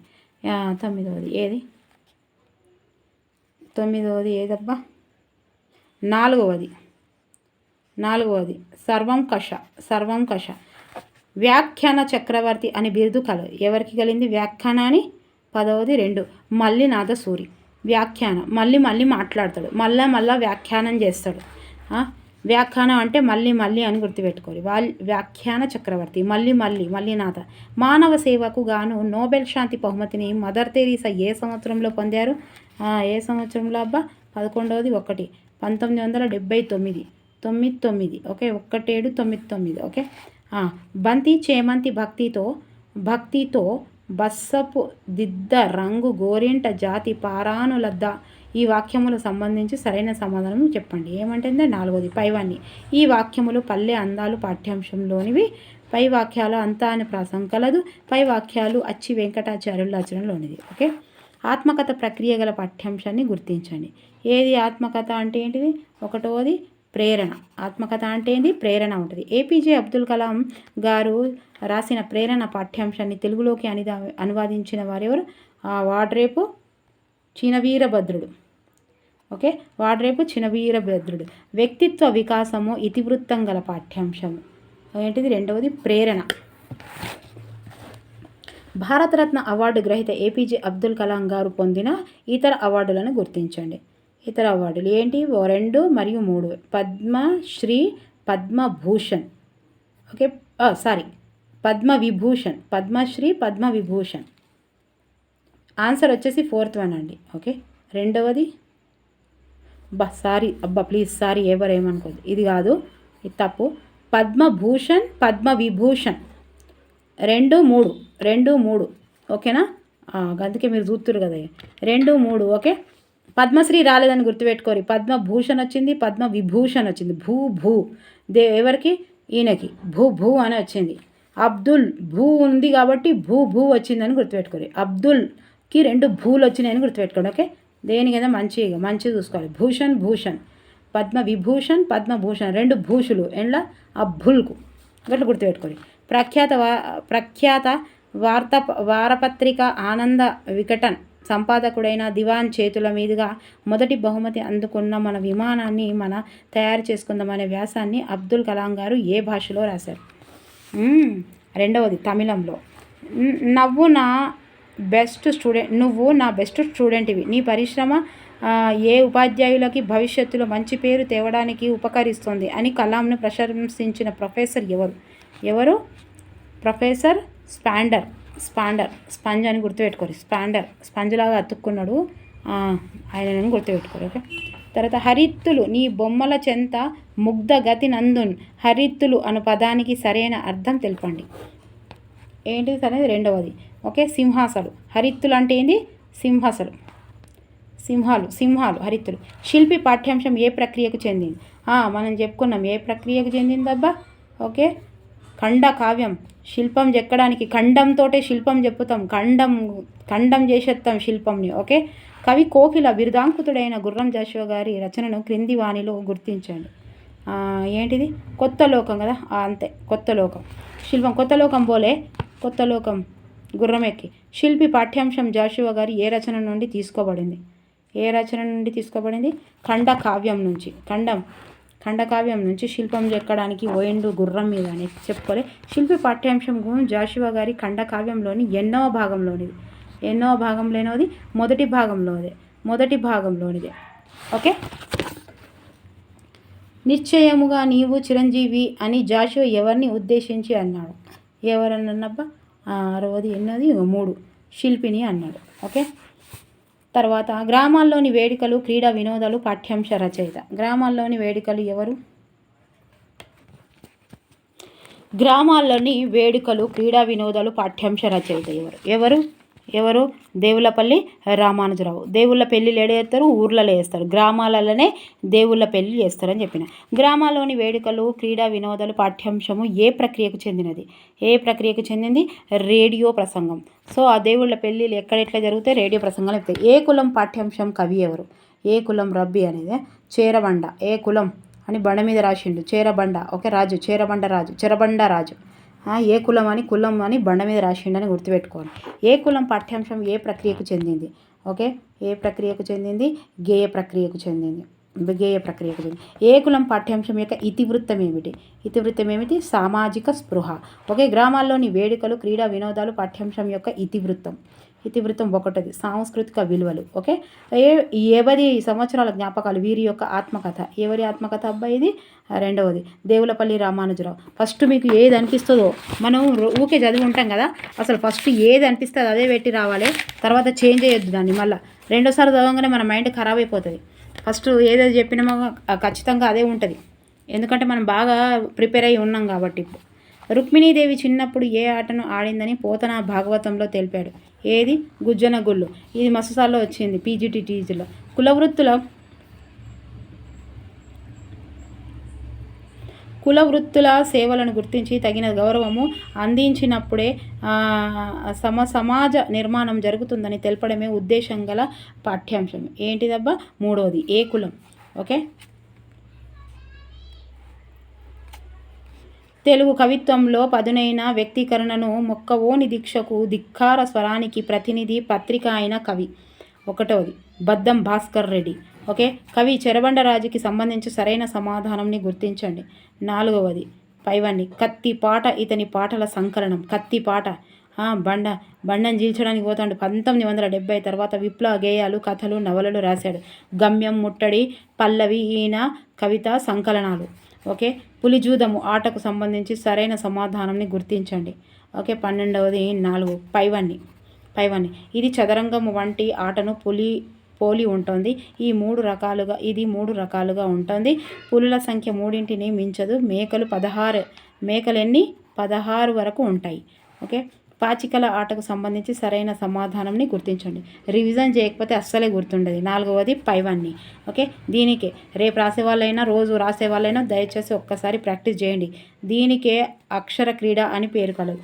9వది ఏది? 9వది ఏదబ్బా? 4వది సర్వం కష. వ్యాఖ్యాన చక్రవర్తి అని బిరుదు ఎవరికి కలిగింది? వ్యాఖ్యానాన్ని. 10వది 2 మల్లినాథ సూరి. వ్యాఖ్యానం మళ్ళీ మాట్లాడతాడు, మళ్ళా వ్యాఖ్యానం చేస్తాడు. వ్యాఖ్యానం అంటే మళ్ళీ అని గుర్తుపెట్టుకోవాలి. వ్యాఖ్యాన చక్రవర్తి మల్లినాథ. మానవ సేవకు గాను నోబెల్ శాంతి బహుమతిని మదర్ తెరీసా ఏ సంవత్సరంలో పొందారు? ఏ సంవత్సరంలో అబ్బా? 11వ 1 1979 99 ఓకే 1799 ఓకే. బంతి చేమంతి భక్తితో బస్సపు దిద్ద రంగు గోరింట జాతి పారానులద్ద. ఈ వాక్యములు సంబంధించి సరైన సమాధానం చెప్పండి. ఏమంటుందో 4వది పైవన్నీ. ఈ వాక్యములు పల్లె అందాలు పాఠ్యాంశంలోనివి. పై వాక్యాలు అంతా అని ప్రాసం కలదు. పై వాక్యాలు అచ్చి వెంకటాచార్యుల రచనలోనిది. ఓకే. ఆత్మకథ ప్రక్రియ గల పాఠ్యాంశాన్ని గుర్తించండి. ఏది ఆత్మకథ అంటే ఏంటిది? 1వది ప్రేరణ. ఆత్మకథ అంటే ఏంటి? ప్రేరణ ఉంటుంది. ఏపీజే అబ్దుల్ కలాం గారు రాసిన ప్రేరణ పాఠ్యాంశాన్ని తెలుగులోకి అనువాదించిన వారెవరు? వాడ్రేపు చినవీరభద్రుడు. ఓకే, వాడ్రేపు చినవీరభద్రుడు. వ్యక్తిత్వ వికాసము ఇతివృత్తం గల పాఠ్యాంశము ఏంటిది? 2వది ప్రేరణ. భారతరత్న అవార్డు గ్రహీత ఏపీజే అబ్దుల్ కలాం గారు పొందిన ఇతర అవార్డులను గుర్తించండి. ఇతర అవార్డులు ఏంటి? 2 మరియు 3. పద్మశ్రీ, పద్మభూషణ్. ఓకే, పద్మవిభూషణ్. పద్మశ్రీ, పద్మవిభూషణ్. ఆన్సర్ వచ్చేసి 4th వన్ అండి. ఓకే. 2వది ప్లీజ్ సారీ, ఎవరేమనుకోదు, ఇది కాదు, ఇది తప్పు. పద్మభూషణ్, పద్మవిభూషణ్ 2, 3 ఓకేనా? అందుకే మీరు చూస్తున్నారు కదా. 2, 3 ఓకే. పద్మశ్రీ రాలేదని గుర్తుపెట్టుకోరు. పద్మభూషణ్ వచ్చింది, పద్మవిభూషణ్ వచ్చింది. భూ ఎవరికి? ఈయనకి భూ అని వచ్చింది. అబ్దుల్ భూ ఉంది కాబట్టి భూ వచ్చిందని గుర్తుపెట్టుకోరు. అబ్దుల్కి 2 భూలు వచ్చినాయని గుర్తుపెట్టుకోండి. ఓకే, దేనికైనా మంచిగా చూసుకోవాలి. భూషణ్ పద్మవిభూషణ్, పద్మభూషణ్ 2 భూషులు ఎండ్ల అబ్బుల్కు గట్లా గుర్తుపెట్టుకోరు. ప్రఖ్యాత వారపత్రిక ఆనంద వికటన్ సంపాదకుడైన దివాన్ చేతుల మీదుగా మొదటి బహుమతి అందుకున్న మన విమానాన్ని తయారు చేసుకుందామనే వ్యాసాన్ని అబ్దుల్ కలాం గారు ఏ భాషలో రాశారు? 2వది తమిళంలో. నువ్వు నా బెస్ట్ స్టూడెంట్వి. నీ పరిశ్రమ ఏ ఉపాధ్యాయులకి భవిష్యత్తులో మంచి పేరు తేవడానికి ఉపకరిస్తుంది అని కలాంను ప్రశంసించిన ప్రొఫెసర్ ఎవరు? ప్రొఫెసర్ స్పాంజ్ అని గుర్తుపెట్టుకోరు. స్పంజ్ లాగా అతుక్కున్నాడు ఆయనని గుర్తుపెట్టుకోరు. ఓకే. తర్వాత హరిత్తులు నీ బొమ్మల చెంత ముగ్ధ గతి నందున్. హరిత్తులు అను పదానికి సరైన అర్థం తెలపండి. ఏంటిది సరైనది? 2వది. ఓకే, సింహాసలు. హరిత్తులు అంటే ఏంటి? సింహాలు హరిత్తులు. శిల్పి పాఠ్యాంశం ఏ ప్రక్రియకు చెందింది? మనం చెప్పుకున్నాం ఏ ప్రక్రియకు చెందిందబ్బా. ఓకే, ఖండ కావ్యం. శిల్పం చెక్కడానికి ఖండంతో శిల్పం చెప్పుతాం. ఖండం చేసేస్తాం శిల్పంని. ఓకే. కవి కోకిల బిరుదాంకితుడైన గుర్రం జాషువా గారి రచనను క్రింది వాణిలో గుర్తించండి. ఏంటిది? కొత్త లోకం కదా. అంతే, కొత్త లోకం. శిల్పం కొత్త లోకం పోలే, కొత్త లోకం గుర్రం ఎక్కి. శిల్పి పాఠ్యాంశం జాషువా గారి ఏ రచన నుండి తీసుకోబడింది? ఖండకావ్యం నుంచి శిల్పం చెక్కడానికి పోయిండు గుర్రం మీద అని చెప్పుకోలే. శిల్పి పాఠ్యాంశం జాషువా గారి ఖండకావ్యంలోని ఎన్నో భాగంలోనిది? మొదటి భాగంలోనిదే. ఓకే. నిశ్చయముగా నీవు చిరంజీవి అని జాషువా ఎవరిని ఉద్దేశించి అన్నాడు? ఎవరన్నబ్బా? 6వది 3 శిల్పిని అన్నాడు. ఓకే. తర్వాత గ్రామాల్లోని వేడుకలు క్రీడా వినోదాలు పాఠ్యాంశ రచయిత. గ్రామాల్లోని వేడుకలు ఎవరు? గ్రామాల్లోని వేడుకలు క్రీడా వినోదాలు పాఠ్యాంశ రచయిత ఎవరు? దేవులపల్లి రామానుజరావు. దేవుళ్ళ పెళ్ళిళ్ళు ఏడేస్తారు, ఊర్లలో వేస్తారు. గ్రామాలలోనే దేవుళ్ళ పెళ్ళి చేస్తారని చెప్పిన. గ్రామాల్లోని వేడుకలు క్రీడా వినోదాలు పాఠ్యాంశము ఏ ప్రక్రియకు చెందింది? రేడియో ప్రసంగం. సో ఆ దేవుళ్ళ పెళ్ళిళ్ళు ఎట్లా జరిగితే రేడియో ప్రసంగాలు చెప్తాయి. ఏ కులం పాఠ్యాంశం కవి ఎవరు? ఏ కులం రబ్బీ అనేది చేరబండ. ఏ కులం అని బండ మీద రాసిండు చేరబండ. ఓకే, రాజు చెరబండ రాజు. ఏ కులం అని బండ మీద రాసిండని గుర్తుపెట్టుకోవాలి. ఏ కులం పాఠ్యాంశం ఏ ప్రక్రియకు చెందింది? ఓకే, ఏ ప్రక్రియకు చెందింది? గేయ ప్రక్రియకు చెందింది. గేయ ప్రక్రియకు చెంది. ఏ కులం పాఠ్యాంశం యొక్క ఇతివృత్తం ఏమిటి? ఇతివృత్తం ఏమిటి? సామాజిక స్పృహ. ఒకే గ్రామాల్లోని వేడుకలు, క్రీడా వినోదాలు పాఠ్యాంశం యొక్క ఇతివృత్తం. ఇతివృత్తం ఒకటిది సాంస్కృతిక విలువలు. ఓకే, 50 సంవత్సరాల జ్ఞాపకాలు వీరి యొక్క ఆత్మకథ. ఎవరి ఆత్మకథ అబ్బా ఇది? రెండవది దేవులపల్లి రామానుజరావు. ఫస్ట్ మీకు ఏది అనిపిస్తుందో, మనం ఊకే చదివి ఉంటాం కదా, అసలు ఫస్ట్ ఏది అనిపిస్తుంది అదే పెట్టి రావాలి, తర్వాత చేంజ్ చేయొద్దు దాన్ని. మళ్ళీ రెండోసారి చదవగానే మన మైండ్ ఖరాబ్ అయిపోతుంది. ఫస్ట్ ఏదైతే చెప్పినామో ఖచ్చితంగా అదే ఉంటుంది, ఎందుకంటే మనం బాగా ప్రిపేర్ అయ్యి ఉన్నాం కాబట్టి. ఇప్పుడు రుక్మిణీదేవి చిన్నప్పుడు ఏ ఆటను ఆడిందని పోతన భాగవతంలో తెలిపాడు. ఏది? గుజ్జన గుళ్ళు. ఇది మస్తుసార్లు వచ్చింది పీజీటీ టీజీలో. కులవృత్తుల సేవలను గుర్తించి తగిన గౌరవము అందించినప్పుడే సమాజ నిర్మాణం జరుగుతుందని తెలపడమే ఉద్దేశం గల పాఠ్యాంశం. ఏంటిదబ్బా? మూడవది ఏ కులం. ఓకే, తెలుగు కవిత్వంలో పదునైన వ్యక్తీకరణను మొక్కవోని దీక్షకు ధిక్కార స్వరానికి ప్రతినిధి పత్రిక అయిన కవి. ఒకటవది బద్దం భాస్కర్ రెడ్డి. ఓకే, కవి చెరబండరాజుకి సంబంధించి సరైన సమాధానంని గుర్తించండి. నాలుగవది పైవన్ని కత్తి పాట ఇతని పాటల సంకలనం. కత్తి పాట బండను జీల్చడానికి పోతాడు. 1970 తర్వాత విప్లవ గేయాలు, కథలు, నవలలు రాశాడు. గమ్యం, ముట్టడి, పల్లవి ఈయన కవితా సంకలనాలు. ఓకే, పులిజూదము ఆటకు సంబంధించి సరైన సమాధానంని గుర్తించండి. ఓకే, 12వది 4 పైవన్ని. ఇది చదరంగం వంటి ఆటను పోలి ఉంటుంది. ఇది 3 రకాలుగా ఉంటుంది. పులుల సంఖ్య 3ని మించదు. మేకలు 16. మేకలెన్ని? 16 వరకు ఉంటాయి. ఓకే, పాచికల ఆటకు సంబంధించి సరైన సమాధానంని గుర్తించండి. రివిజన్ చేయకపోతే అస్సలే గుర్తుండదు. 4వది పైవన్ని. ఓకే, దీనికే రేపు రాసేవాళ్ళైనా రోజు రాసేవాళ్ళైనా దయచేసి ఒక్కసారి ప్రాక్టీస్ చేయండి. దీనికే అక్షర క్రీడ అని పేరు కలదు.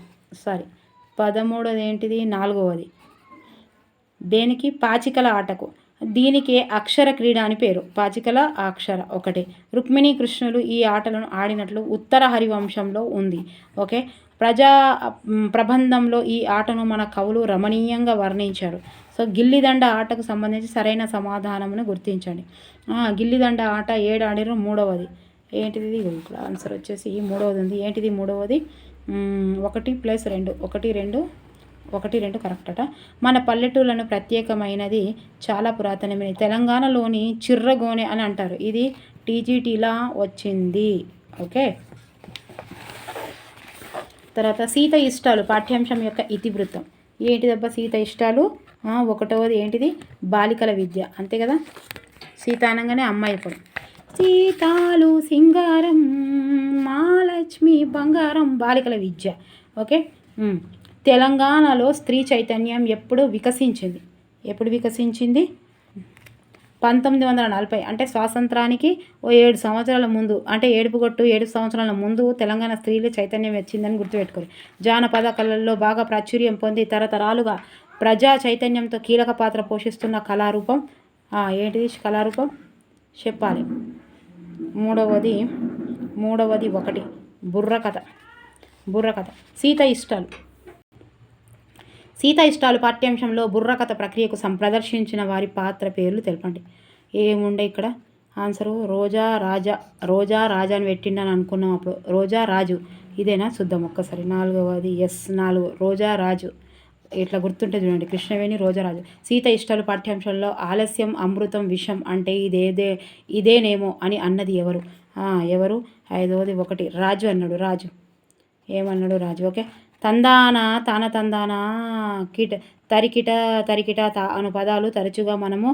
13వది ఏంటిది? 4వది దేనికి? పాచికల ఆటకు. దీనికి అక్షర క్రీడ అని పేరు. పాచికల అక్షర ఒకటే. రుక్మిణీ కృష్ణులు ఈ ఆటలను ఆడినట్లు ఉత్తర హరివంశంలో ఉంది. ఓకే, ప్రబంధంలో ఈ ఆటను మన కవులు రమణీయంగా వర్ణించారు. సో గిల్లిదండ ఆటకు సంబంధించి సరైన సమాధానమును గుర్తించండి. గిల్లిదండ ఆట 7 ఆడిరు. 3వది ఏంటిది? ఇప్పుడు ఆన్సర్ వచ్చేసి 3వది ఉంది. ఏంటిది 3వది? 1+2 1, 2 కరెక్ట్ అట. మన పల్లెటూళ్ళను ప్రత్యేకమైనది, చాలా పురాతనమైనది. తెలంగాణలోని చిర్రగోనె అని అంటారు. ఇది టీజీటీలా వచ్చింది. ఓకే, తర్వాత సీత ఇష్టాలు పాఠ్యాంశం యొక్క ఇతివృత్తం. ఏంటిదబ్బా సీత ఇష్టాలు? 1వది ఏంటిది? బాలికల విద్య. అంతే కదా, సీత అనగానే అమ్మాయి. ఇప్పుడు సీతాలు సింగారం మహాలక్ష్మి బంగారం బాలికల విద్య. ఓకే, తెలంగాణలో స్త్రీ చైతన్యం ఎప్పుడు వికసించింది? 1940 అంటే స్వాతంత్రానికి 7 సంవత్సరాల ముందు, అంటే ఏడుపుగొట్టు 7 సంవత్సరాల ముందు తెలంగాణ స్త్రీలు చైతన్యం వచ్చిందని గుర్తుపెట్టుకోరు. జానపద కళల్లో బాగా ప్రాచుర్యం పొంది తరతరాలుగా ప్రజా చైతన్యంతో కీలక పాత్ర పోషిస్తున్న కళారూపం ఏంటిది? కళారూపం చెప్పాలి. మూడవది 1 బుర్రకథ. సీత ఇష్టాలు పాఠ్యాంశంలో బుర్రకథ ప్రక్రియకు ప్రదర్శించిన వారి పాత్ర పేర్లు తెలపండి. ఏముండే ఇక్కడ ఆన్సరు? రోజా రాజా అని పెట్టిండని అనుకున్నాం. అప్పుడు రోజా రాజు ఇదేనా? చూద్దాం ఒక్కసారి. 4వది 4 రోజా రాజు. ఇట్లా గుర్తుంటే చూడండి, కృష్ణవేణి రోజారాజు. సీత ఇష్టాలు పాఠ్యాంశంలో ఆలస్యం అమృతం విషం అంటే ఇదేనేమో అని అన్నది ఎవరు? 5వది 1 రాజు అన్నాడు. ఏమన్నాడు రాజు? ఓకే, తందాన తరికిట అను పదాలు తరచుగా మనము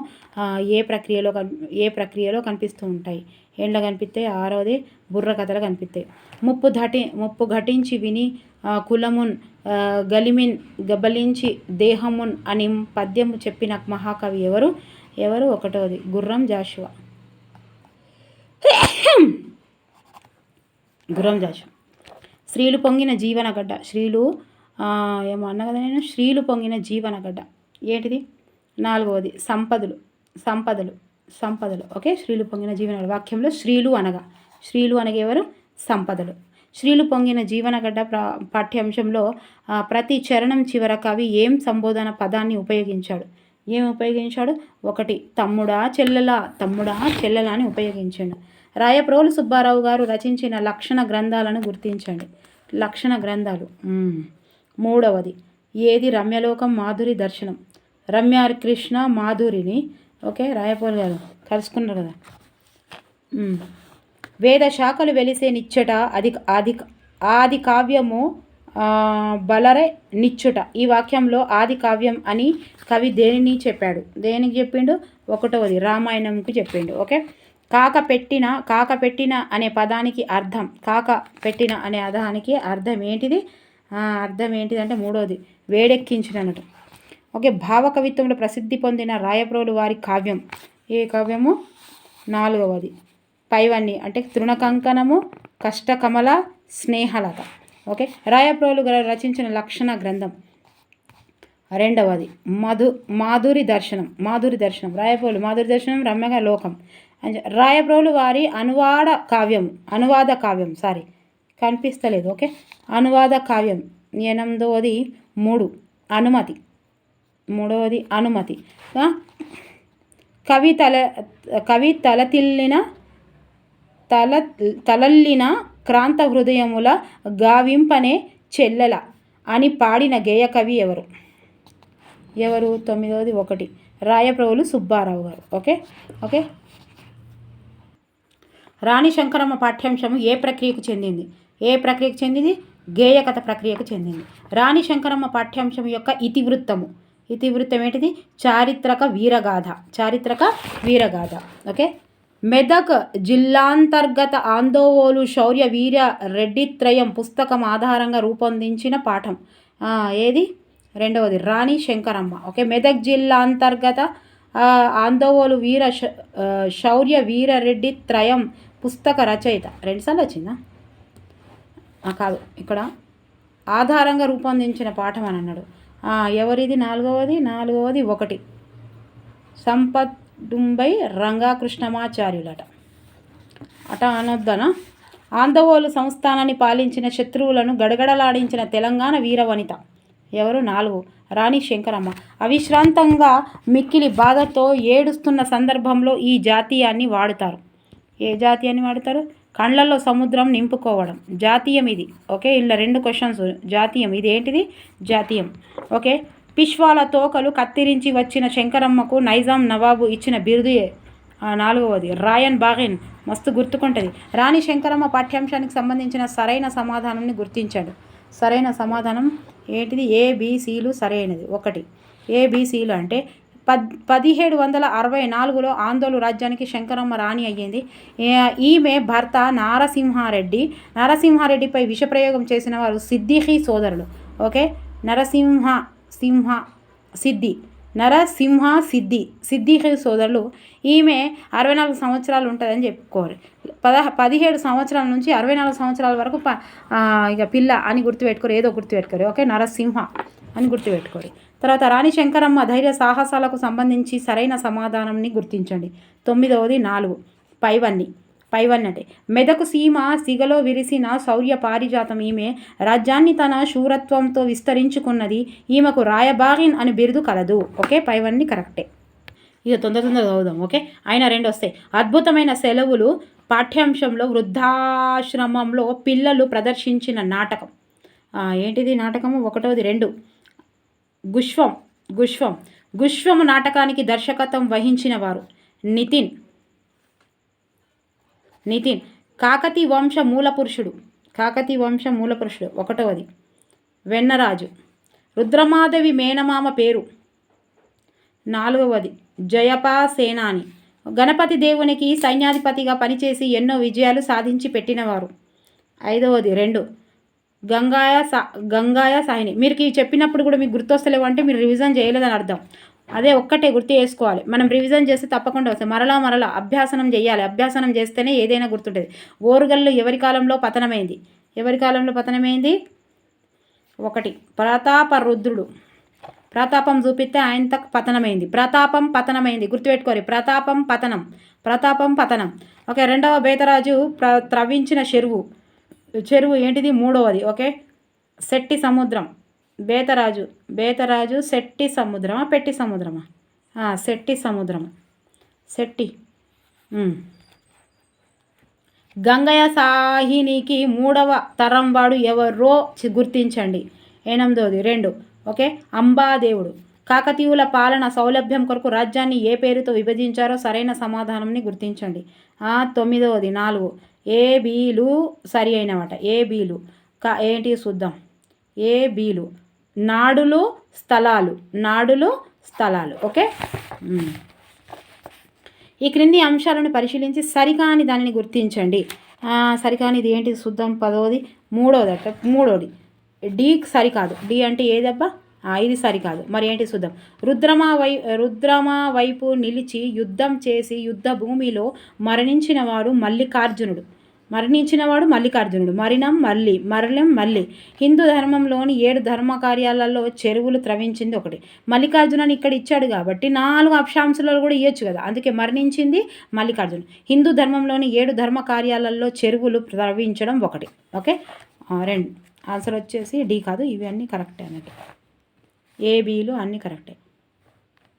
ఏ ప్రక్రియలో కనిపిస్తూ ఉంటాయి? ఏండ్ల కనిపిస్తాయి? 6వది బుర్రకథలు కనిపిస్తాయి. ముప్పు ఘటించి విని కులమున్ గలిమిన్ గబలించి దేహమున్ అని పద్యం చెప్పిన మహాకవి ఎవరు? 1వది గుర్రం జాషువా. స్త్రీలు పొంగిన జీవనగడ్డ. ఏమో అన్నా కదా నేను, స్త్రీలు పొంగిన జీవనగడ్డ. ఏంటిది? 4వది సంపదలు. ఓకే, స్త్రీలు పొంగిన జీవనగడ్డ. వాక్యంలో స్త్రీలు అనగా ఎవరు? సంపదలు. స్త్రీలు పొంగిన జీవనగడ్డ పాఠ్యాంశంలో ప్రతి చరణం చివర కవి ఏం సంబోధన పదాన్ని ఉపయోగించాడు? ఏం ఉపయోగించాడు? ఒకటి తమ్ముడా చెల్లెలా అని ఉపయోగించాడు. రాయప్రోలు సుబ్బారావు గారు రచించిన లక్షణ గ్రంథాలను గుర్తించండి. లక్షణ గ్రంథాలు. మూడవది ఏది? రమ్యలోకం, మాధురి దర్శనం. రమ్య కృష్ణ మాధురిని రాయప్రోలు గారు కలుసుకున్నారు కదా. వేద శాఖలు వెలిసే నిచ్చట ఆది కావ్యము బలరే నిచ్చుట. ఈ వాక్యంలో ఆది కావ్యం అని కవి దేనిని చెప్పాడు? దేనికి చెప్పిండు? ఒకటవది రామాయణంకి చెప్పిండు. కాక పెట్టిన అనే పదానికి అర్థం, కాక పెట్టిన అనే పదానికి అర్థం ఏంటిది? అర్థం ఏంటిదంటే మూడవది వేడెక్కించినట్టు. భావకవిత్వంలో ప్రసిద్ధి పొందిన రాయప్రోలు వారి కావ్యం. ఏ కావ్యము? నాలుగవది పైవన్నీ అంటే తృణకంకణము, కష్టకమల, స్నేహలత. రాయప్రోలు గారు రచించిన లక్షణ గ్రంథం. రెండవది మాధురి దర్శనం. రాయప్రోలు మాధురి దర్శనం, రమ్యగా లోకం. రాయప్రోలు వారి అనువాద కావ్యం కనిపిస్తలేదు. అనువాద కావ్యం. ఎనిమిదవది అనుమతి. మూడవది అనుమతి. కవి తలల్లిన క్రాంత హృదయముల గావింపనే చెల్లెల అని పాడిన గేయ కవి ఎవరు? తొమ్మిదవది రాయప్రోలు సుబ్బారావు గారు. రాణి శంకరమ్మ పాఠ్యాంశము ఏ ప్రక్రియకు చెందింది? గేయకథ ప్రక్రియకు చెందింది. రాణి శంకరమ్మ పాఠ్యాంశం యొక్క ఇతివృత్తం ఏంటిది? చారిత్రక వీరగాథ. మెదక్ జిల్లాంతర్గత ఆందోళన శౌర్య వీర రెడ్డిత్రయం పుస్తకం ఆధారంగా రూపొందించిన పాఠం ఏది? రెండవది రాణి శంకరమ్మ. మెదక్ జిల్లా అంతర్గత ఆందోళన శౌర్య వీర రెడ్డిత్రయం పుస్తక రచయిత. రెండుసార్లు వచ్చిందా? కాదు, ఇక్కడ ఆధారంగా రూపొందించిన పాఠం అని అన్నాడు. ఎవరిది? నాలుగవది సంపత్డుంబై రంగాకృష్ణమాచార్యులట అనొద్దనా? ఆందోళన సంస్థానాన్ని పాలించిన శత్రువులను గడగడలాడించిన తెలంగాణ వీరవనిత ఎవరు? 4 రాణి శంకరమ్మ. అవిశ్రాంతంగా మిక్కిలి బాధతో ఏడుస్తున్న సందర్భంలో ఈ జాతీయాన్ని వాడుతారు. ఏ జాతీయాన్ని వాడతారు? కళ్ళల్లో సముద్రం నింపుకోవడం. జాతీయం ఇది. ఇలా 2 క్వశ్చన్స్. జాతీయం ఇది ఏంటిది? జాతీయం. పిష్వాల తోకలు కత్తిరించి వచ్చిన శంకరమ్మకు నైజాం నవాబు ఇచ్చిన బిరుదు. 4వది రాయన్ బాగిన్. మస్తు గుర్తుకుంటుంది. రాణి శంకరమ్మ పాఠ్యాంశానికి సంబంధించిన సరైన సమాధానాన్ని గుర్తించాడు. సరైన సమాధానం ఏంటిది? ABCలు సరైనది. 1 ABCలు అంటే 1764లో ఆందోళన రాజ్యానికి శంకరమ్మ రాణి అయ్యింది. ఈమె భర్త నరసింహారెడ్డిపై విషప్రయోగం చేసిన వారు సిద్దిఖీ సోదరులు. సిద్దిఖీ సోదరులు. ఈమె 64 సంవత్సరాలు ఉంటుందని చెప్పుకోవాలి. 17 సంవత్సరాల నుంచి 64 సంవత్సరాల వరకు ఇక పిల్ల అని గుర్తుపెట్టుకోరు, ఏదో గుర్తుపెట్టుకోరు. నరసింహ అని గుర్తుపెట్టుకోరు. తర్వాత రాణి శంకరమ్మ ధైర్య సాహసాలకు సంబంధించి సరైన సమాధానాన్ని గుర్తించండి. 9వది 4 పైవన్నీ అంటే మెదకు సీమ సిగలో విరిసిన శౌర్య పారిజాతం. ఈమె రాజ్యాన్ని తన శూరత్వంతో విస్తరించుకున్నది. ఈమెకు రాయబాగిన్ అని బిరుదు కలదు. పైవన్నీ కరెక్టే. ఇక తొందరగా చదువుదాం. అయినా 2 వస్తాయి. అద్భుతమైన సెలవులు పాఠ్యాంశంలో వృద్ధాశ్రమంలో పిల్లలు ప్రదర్శించిన నాటకం ఏంటిది? నాటకము 1వది 2 గుష్వము నాటకానికి దర్శకత్వం వహించిన వారు నితిన్. కాకతీయ వంశ మూల పురుషుడు. 1వది వెన్నరాజు. రుద్రమాదేవి మేనమామ పేరు. 4వది జయపా సేనాని. గణపతి దేవునికి సైన్యాధిపతిగా పనిచేసి ఎన్నో విజయాలు సాధించి పెట్టినవారు. 5వది 2 గంగాయ సాహిని. మీరు చెప్పినప్పుడు కూడా మీకు గుర్తొస్తలేవు అంటే మీరు రివిజన్ చేయలేదని అర్థం. అదే ఒక్కటే గుర్తు చేసుకోవాలి. మనం రివిజన్ చేస్తే తప్పకుండా వస్తాయి. మరలా అభ్యాసనం చేయాలి. అభ్యాసనం చేస్తేనే ఏదైనా గుర్తుంటుంది. ఓరుగల్లు ఎవరి కాలంలో పతనమైంది? 1 ప్రతాపరుద్రుడు. ప్రతాపం చూపిస్తే ఆయన తక్ పతనమైంది. పతనమైంది గుర్తుపెట్టుకోరు. ప్రతాపం పతనం. 2వ బేతరాజు త్రవ్వించిన చెరువు ఏంటిది? 3వది శెట్టి సముద్రం. బేతరాజు శెట్టి సముద్రమా పెట్టి సముద్రమా? శెట్టి సముద్రం, శెట్టి. గంగయ్య సాహినికి 3వ తరం వాడు ఎవరో గుర్తించండి. 8వ 2 ఓకే. అంబాదేవుడు. కాకతీయుల పాలన సౌలభ్యం కొరకు రాజ్యాన్ని ఏ పేరుతో విభజించారో సరైన సమాధానంని గుర్తించండి. 9వ 4 ఏబీలు సరి అయినమాట. ఏబీలు ఏంటి చూద్దాం. ఏబీలు నాడులు స్థలాలు, నాడులు స్థలాలు. ఓకే. ఈ క్రింది అంశాలను పరిశీలించి సరికాని దానిని గుర్తించండి. సరికానిది ఏంటి చూద్దాం. 10వది 3వది డి సరికాదు. డి అంటే ఏదబ్బా, ఇది సరికాదు. మరి ఏంటి చూద్దాం. రుద్రమా వైపు నిలిచి యుద్ధం చేసి యుద్ధ భూమిలో మరణించినవాడు మల్లికార్జునుడు. మరణం మల్లి. హిందూ ధర్మంలోని 7 ధర్మ కార్యాలలో చెరువులు త్రవించింది ఒకటి. మల్లికార్జునని ఇక్కడ ఇచ్చాడు కాబట్టి 4 అక్షాంశాలలో కూడా ఇవ్వచ్చు కదా. అందుకే మరణించింది మల్లికార్జును. హిందూ ధర్మంలోని 7 ధర్మ కార్యాలలో చెరువులు త్రవించడం ఒకటి. ఓకే. 2 ఆన్సర్ వచ్చేసి డి కాదు. ఇవి అన్నీ కరెక్టే అన్నట్టు. ఏబీలు అన్నీ కరెక్టే.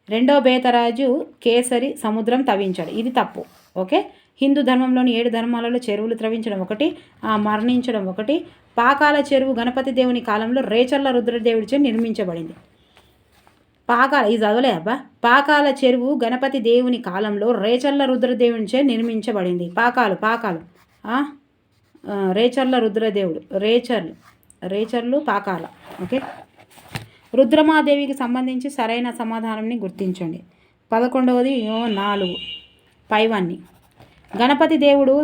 2వ బేతరాజు కేసరి సముద్రం తవ్వించాడు. ఇది తప్పు. ఓకే. హిందూ ధర్మంలోని 7 ధర్మాలలో చెరువులు త్రవించడం ఒకటి, మరణించడం ఒకటి. పాకాల చెరువు గణపతి దేవుని కాలంలో రేచర్ల రుద్రదేవుడిచే నిర్మించబడింది. ఇది చదవలే అబ్బా. పాకాల చెరువు గణపతి దేవుని కాలంలో రేచర్ల రుద్రదేవునిచే నిర్మించబడింది. పాకాలు రేచర్ల రుద్రదేవుడు, రేచర్లు పాకాల. ఓకే. రుద్రమాదేవికి సంబంధించి సరైన సమాధానాన్ని గుర్తించండి. 11వది 4 పైవన్నీ. గణపతి దేవుడు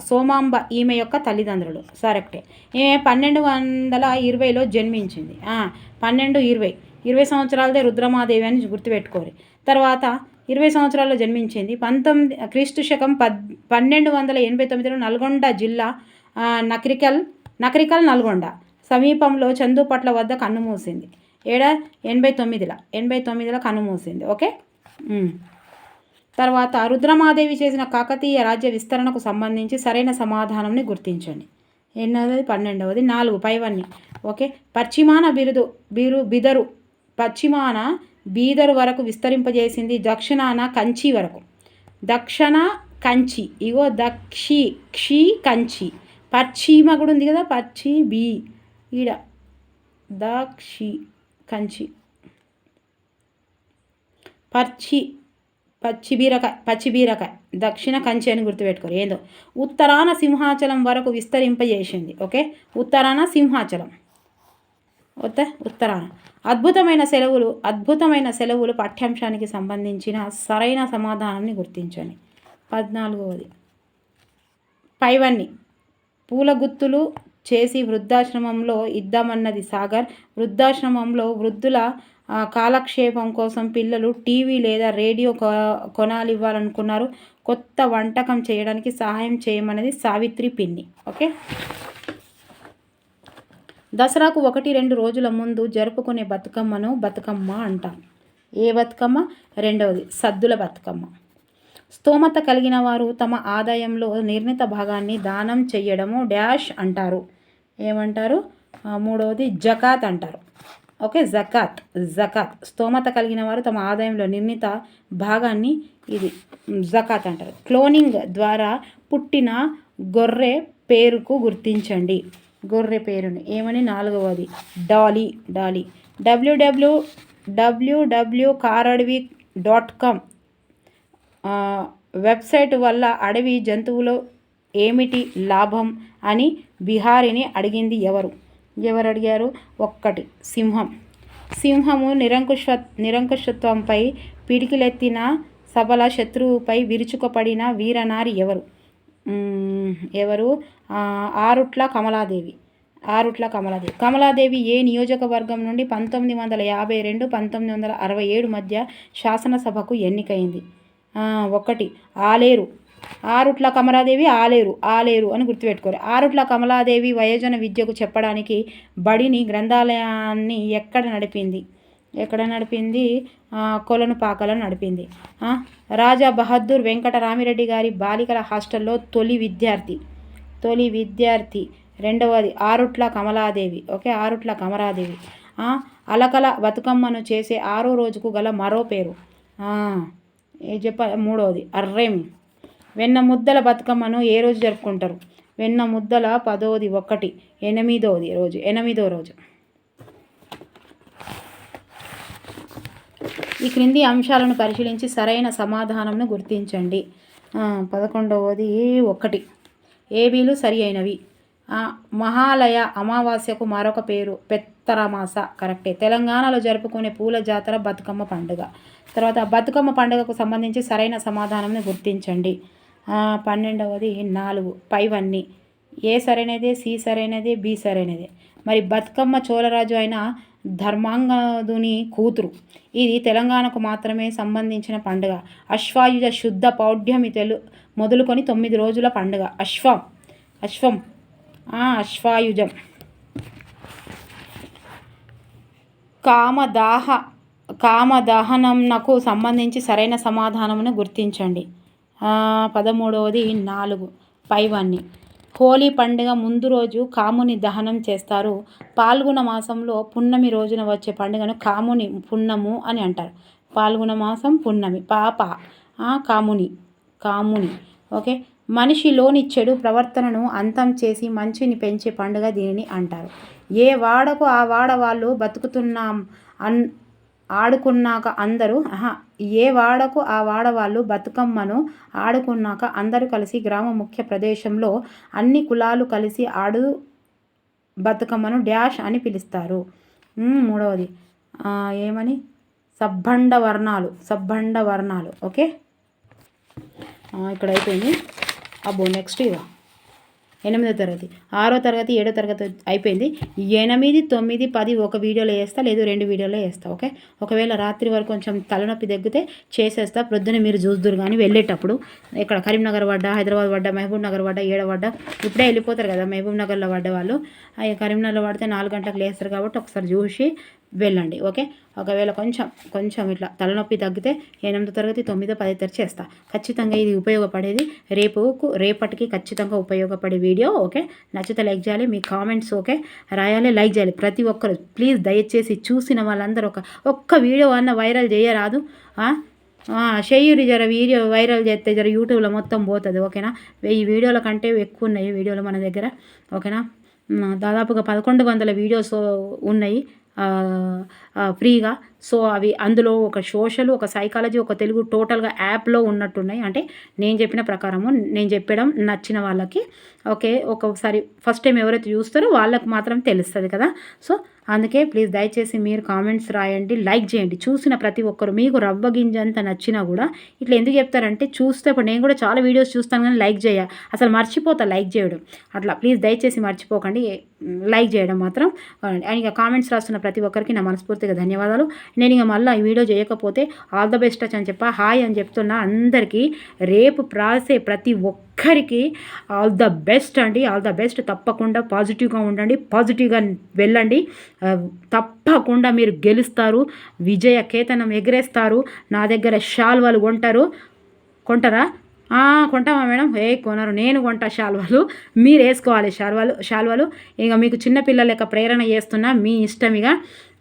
సోమాంబ ఈమె యొక్క తల్లిదండ్రులు. కరెక్టే. ఈమె 1220లో జన్మించింది. 12-20 సంవత్సరాలదే రుద్రమాదేవి అని గుర్తుపెట్టుకోరు. తర్వాత 20 సంవత్సరాల్లో జన్మించింది. క్రీస్తు శకం 1289లో నల్గొండ జిల్లా నకరికల్ నల్గొండ సమీపంలో చందుపట్ల వద్ద కన్నుమూసింది. 89లో కన్నుమూసింది. ఓకే. తర్వాత రుద్రమాదేవి చేసిన కాకతీయ రాజ్య విస్తరణకు సంబంధించి సరైన సమాధానంని గుర్తించండి. 12వది 4 పైవన్నీ. ఓకే. పశ్చిమాన బీదరు వరకు విస్తరింపజేసింది. దక్షిణాన కంచి వరకు. దక్షిణ కంచి ఇగో కంచి. పశ్చిమ కూడా ఉంది కదా. ఈడ కంచి పచ్చి బీరకాయ దక్షిణ కంచి అని గుర్తుపెట్టుకోరు. ఏందో ఉత్తరాన సింహాచలం వరకు విస్తరింపజేసింది. ఓకే. ఉత్తరాన సింహాచలం. ఉత్తరాన. అద్భుతమైన సెలవులు పాఠ్యాంశానికి సంబంధించిన సరైన సమాధానాన్ని గుర్తించండి. 14వది పైవన్నీ. పూల గుత్తులు చేసి వృద్ధాశ్రమంలో ఇద్దామన్నది సాగర్. వృద్ధాశ్రమంలో వృద్ధుల కాలక్షేపం కోసం పిల్లలు టీవీ లేదా రేడియో కొనాలివ్వాలనుకున్నారు. కొత్త వంటకం చేయడానికి సహాయం చేయమన్నది సావిత్రి పిన్ని. ఓకే. దసరాకు 1-2 రోజుల ముందు జరుపుకునే బతుకమ్మను బతుకమ్మ అంటాం. ఏ బతుకమ్మ? 2వది సద్దుల బతుకమ్మ. స్తోమత కలిగిన వారు తమ ఆదాయంలో నిర్ణీత భాగాన్ని దానం చెయ్యడము డాష్ అంటారు. ఏమంటారు? 3వది జకాత్ అంటారు. ఓకే. జకాత్. స్తోమత కలిగిన వారు తమ ఆదాయంలో నిర్ణీత భాగాన్ని ఇది జకాత్ అంటారు. క్లోనింగ్ ద్వారా పుట్టిన గొర్రె పేరుకు గుర్తించండి. గొర్రె పేరుని ఏమని? 4వది డాలీ. www.కారడవి.com వెబ్సైట్ వల్ల అడవి జంతువులు ఏమిటి లాభం అని బిహారీని అడిగింది ఎవరు అడిగారు? 1 సింహము నిరంకుశత్వంపై పిడికిలెత్తిన సబల శత్రువుపై విరుచుకుపడిన వీరనారి ఎవరు? ఆరుట్ల కమలాదేవి. కమలాదేవి ఏ నియోజకవర్గం నుండి 1952-1967 మధ్య శాసనసభకు ఎన్నికైంది? 1 ఆలేరు. ఆరుట్ల కమలాదేవి ఆలేరు అని గుర్తుపెట్టుకోరు. ఆరుట్ల కమలాదేవి వయోజన విద్యకు చెప్పడానికి బడిని గ్రంథాలయాన్ని ఎక్కడ నడిపింది? కొలనుపాకలో నడిపింది. రాజా బహదూర్ వెంకటరామిరెడ్డి గారి బాలికల హాస్టల్లో తొలి విద్యార్థి. 2వది ఆరుట్ల కమలాదేవి. ఓకే. ఆరుట్ల కమలాదేవి. అలకల బతుకమ్మను చేసే 6వ రోజుకు గల మరో పేరు? ఏ చెప్పాలి మూడవది అర్రేమి. వెన్న ముద్దల బతుకమ్మను ఏ రోజు జరుపుకుంటారు? వెన్న ముద్దల 10వ 1 8వ రోజు. ఈ క్రింది అంశాలను పరిశీలించి సరైన సమాధానంను గుర్తించండి. 11వ 1 ఏబీలు సరి అయినవి. మహాలయ అమావాస్యకు మరొక పేరు పెత్తరమాస కరెక్టే. తెలంగాణలో జరుపుకునే పూల జాతర బతుకమ్మ పండుగ. తర్వాత బతుకమ్మ పండుగకు సంబంధించి సరైన సమాధానంను గుర్తించండి. 12వ 4 పైవన్నీ. ఏ సరైనదే, సి సరైనదే, బి సరైనదే. మరి బతుకమ్మ చోళరాజు అయిన ధర్మాంగదుని కూతురు. ఇది తెలంగాణకు మాత్రమే సంబంధించిన పండుగ. అశ్వాయుజ శుద్ధ పౌఢ్యమి మొదలుకొని 9 రోజుల పండుగ. అశ్వాయుజం. కామదహనంకు సంబంధించి సరైన సమాధానమును గుర్తించండి. 13వ 4 పైవన్నీ. హోలీ పండుగ ముందు రోజు కాముని దహనం చేస్తారు. పాల్గొన మాసంలో పున్నమి రోజున వచ్చే పండుగను కాముని పున్నము అని అంటారు. పాల్గొన మాసం పున్నమి. కాముని. ఓకే. మనిషిలోని చెడు ప్రవర్తనను అంతం చేసి మంచిని పెంచే పండుగ దీనిని అంటారు. ఏ వాడకు ఆ వాడ వాళ్ళు బతుకుతున్నాం ఆడుకున్నాక అందరూ ఏ వాడకు ఆ వాడవాళ్ళు బతుకమ్మను ఆడుకున్నాక అందరూ కలిసి గ్రామ ముఖ్య ప్రదేశంలో అన్ని కులాలు కలిసి ఆడు బతుకమ్మను డ్యాష్ అని పిలుస్తారు. మూడవది ఏమని? సబ్బండ వర్ణాలు. ఓకే, ఇక్కడ అయిపోయింది. నెక్స్ట్ ఇక 8వ తరగతి, 6వ తరగతి, 7వ తరగతి అయిపోయింది. 8, 9, 10 ఒక వీడియోలో వేస్తా, లేదు 2 వీడియోలో వేస్తా. ఓకే. ఒకవేళ రాత్రి వరకు కొంచెం తలనొప్పి తగ్గితే చేసేస్తా. ప్రొద్దున మీరు చూద్దరు కానీ వెళ్ళేటప్పుడు ఇక్కడ కరీంనగర్ పడ్డా, హైదరాబాద్ పడ్డా, మహబూబ్ నగర్ పడ్డా, పడ్డా ఇప్పుడే వెళ్ళిపోతారు కదా మహబూబ్ నగర్లో పడ్డ వాళ్ళు. కరీంనగర్లో పడితే 4 గంటలకు లేస్తారు కాబట్టి ఒకసారి చూసి వెళ్ళండి. ఓకే. ఒకవేళ కొంచెం ఇట్లా తలనొప్పి తగ్గితే 8వ తరగతి, 9, 10 తరగతి చేస్తా. ఖచ్చితంగా ఇది ఉపయోగపడేది. రేపటికి ఖచ్చితంగా ఉపయోగపడే వీడియో. ఓకే. నచ్చితే లైక్ చేయాలి. మీ కామెంట్స్ ఓకే రాయాలి, లైక్ చేయాలి ప్రతి ఒక్కరు. ప్లీజ్ దయచేసి చూసిన వాళ్ళందరూ ఒక్క వీడియో అన్న వైరల్ చేయరాదు. చెయ్యూరి జర వీడియో వైరల్ చేస్తే జర యూట్యూబ్లో మొత్తం పోతుంది. ఓకేనా. 1000 వీడియోల కంటే ఎక్కువ ఉన్నాయి వీడియోలు మన దగ్గర. ఓకేనా. దాదాపుగా 1100 వీడియోస్ ఉన్నాయి ఫ్రీగా. సో అవి అందులో ఒక సోషల్, ఒక సైకాలజీ, ఒక తెలుగు టోటల్గా యాప్లో ఉన్నట్టున్నాయి. అంటే నేను చెప్పిన ప్రకారము, నేను చెప్పడం నచ్చిన వాళ్ళకి ఓకే. ఒక్కొక్కసారి ఫస్ట్ టైం ఎవరైతే చూస్తారో వాళ్ళకి మాత్రం తెలుస్తుంది కదా. సో అందుకే ప్లీజ్ దయచేసి మీరు కామెంట్స్ రాయండి, లైక్ చేయండి. చూసిన ప్రతి ఒక్కరు మీకు రవ్వ గింజ అంత నచ్చినా కూడా ఇట్లా ఎందుకు చెప్తారంటే చూస్తే ఇప్పుడు నేను కూడా చాలా వీడియోస్ చూస్తాను కానీ లైక్ అసలు మర్చిపోతా లైక్ చేయడం. అట్లా ప్లీజ్ దయచేసి మర్చిపోకండి లైక్ చేయడం మాత్రం. ఇక కామెంట్స్ రాస్తున్న ప్రతి ఒక్కరికి నా మనస్ఫూర్తిగా ధన్యవాదాలు. నేను ఇక మళ్ళీ ఈ వీడియో చేయకపోతే ఆల్ ద బెస్ట్ అని చెప్పా, హాయ్ అని చెప్తున్నా అందరికీ. రేపు రాసే ప్రతి ఒక్కరికి ఆల్ ద బెస్ట్ అండి, ఆల్ ద బెస్ట్. తప్పకుండా పాజిటివ్గా ఉండండి, పాజిటివ్గా వెళ్ళండి. తప్పకుండా మీరు గెలుస్తారు, విజయ కేతనం ఎగరేస్తారు. నా దగ్గర శాల్వాలు కొంటారా? కొంటామా మేడం? కొనరు, నేను కొంటా శాల్వాలు. మీరు వేసుకోవాలి శాల్వాలు. ఇక మీకు చిన్నపిల్లల లెక్క ప్రేరణ చేస్తున్నా. మీ ఇష్టం, ఇక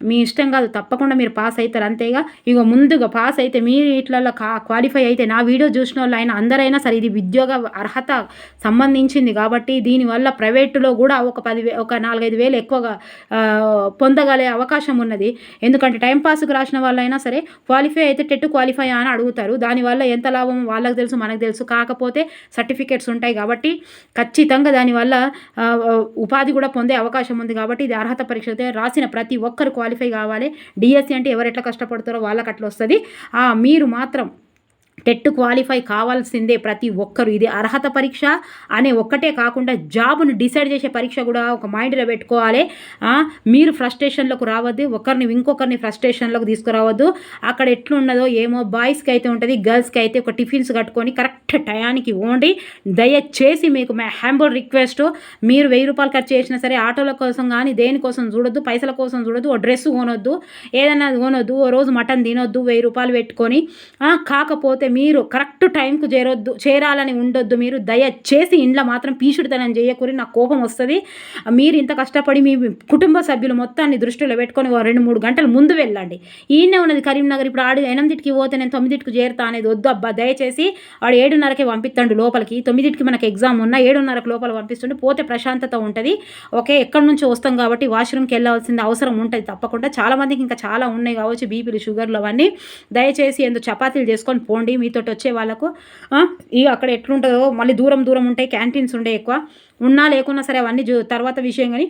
మీ ఇష్టం కాదు, తప్పకుండా మీరు పాస్ అవుతారు అంతేగా. ఇక ముందుగా పాస్ అయితే మీరు ఇట్లలో క్వాలిఫై అయితే నా వీడియో చూసిన వాళ్ళు అయినా అందరైనా సరే ఇది ఉద్యోగ అర్హత సంబంధించింది కాబట్టి దీనివల్ల ప్రైవేటులో కూడా ఒక 4-5 వేలు ఎక్కువగా పొందగలే అవకాశం ఉన్నది. ఎందుకంటే టైంపాస్కి రాసిన వాళ్ళైనా సరే క్వాలిఫై అయితే టెట్ క్వాలిఫై అని అడుగుతారు. దానివల్ల ఎంత లాభం వాళ్ళకి తెలుసు, మనకు తెలుసు. కాకపోతే సర్టిఫికేట్స్ ఉంటాయి కాబట్టి ఖచ్చితంగా దానివల్ల ఉపాధి కూడా పొందే అవకాశం ఉంది. కాబట్టి ఇది అర్హత పరీక్ష అయితే రాసిన ప్రతి ఒక్కరు క్వాలిఫై కావాలి. డిఎస్సి అంటే ఎవరు ఎట్లా కష్టపడతారో వాళ్ళకి అట్లా వస్తుంది. మీరు మాత్రం టెట్ క్వాలిఫై కావాల్సిందే ప్రతి ఒక్కరు. ఇది అర్హత పరీక్ష అనే ఒక్కటే కాకుండా జాబ్ను డిసైడ్ చేసే పరీక్ష కూడా ఒక మైండ్లో పెట్టుకోవాలి. మీరు ఫ్రస్ట్రేషన్లకు రావద్దు, ఇంకొకరిని ఫ్రస్ట్రేషన్లకు తీసుకురావద్దు. అక్కడ ఎట్లున్నదో ఏమో బాయ్స్కి అయితే ఉంటుంది, గర్ల్స్కి అయితే ఒక టిఫిన్స్ కట్టుకొని కరెక్ట్ టయానికి పోండి. దయచేసి మీకు హ్యాంబుల్ రిక్వెస్ట్, మీరు 1000 రూపాయలు ఖర్చు చేసినా సరే ఆటోల కోసం కానీ దేనికోసం చూడొద్దు, పైసల కోసం చూడొద్దు. ఓ డ్రెస్ కొనొద్దు, ఏదైనా కొనొద్దు, ఓ రోజు మటన్ తినొద్దు 1000 రూపాయలు పెట్టుకొని. కాకపోతే మీరు కరెక్ట్ టైంకు చేరాలని ఉండొద్దు. మీరు దయచేసి ఇంట్లో మాత్రం పీచుడుతనం చేయకూరి, నాకు కోపం వస్తుంది. మీరు ఇంత కష్టపడి మీ కుటుంబ సభ్యులు మొత్తాన్ని దృష్టిలో పెట్టుకొని 2-3 గంటల ముందు వెళ్ళండి. ఈయనే ఉన్నది కరీంనగర్, ఇప్పుడు ఆడు 8కి పోతే నేను 9కి చేరుతా అనేది వద్దు అబ్బా. దయచేసి వాడు 7:30కి పంపిస్తాడు లోపలికి, 9కి మనకు ఎగ్జామ్ ఉన్నా 7:30కి లోపల పంపిస్తుంటే పోతే ప్రశాంతత ఉంటుంది. ఓకే, ఎక్కడి నుంచో వస్తాం కాబట్టి వాష్రూమ్కి వెళ్ళాల్సిన అవసరం ఉంటుంది తప్పకుండా. చాలామందికి ఇంకా చాలా ఉన్నాయి కావచ్చు బీపీలు, షుగర్లు అవన్నీ. దయచేసి ఎందుకు చపాతీలు చేసుకొని పోండి మీతోటి వచ్చే వాళ్ళకు. ఇక అక్కడ ఎట్లుంటుందో మళ్ళీ దూరం దూరం ఉంటాయి, క్యాంటీన్స్ ఉండే ఎక్కువ ఉన్నా లేకున్నా సరే అవన్నీ తర్వాత విషయం. కానీ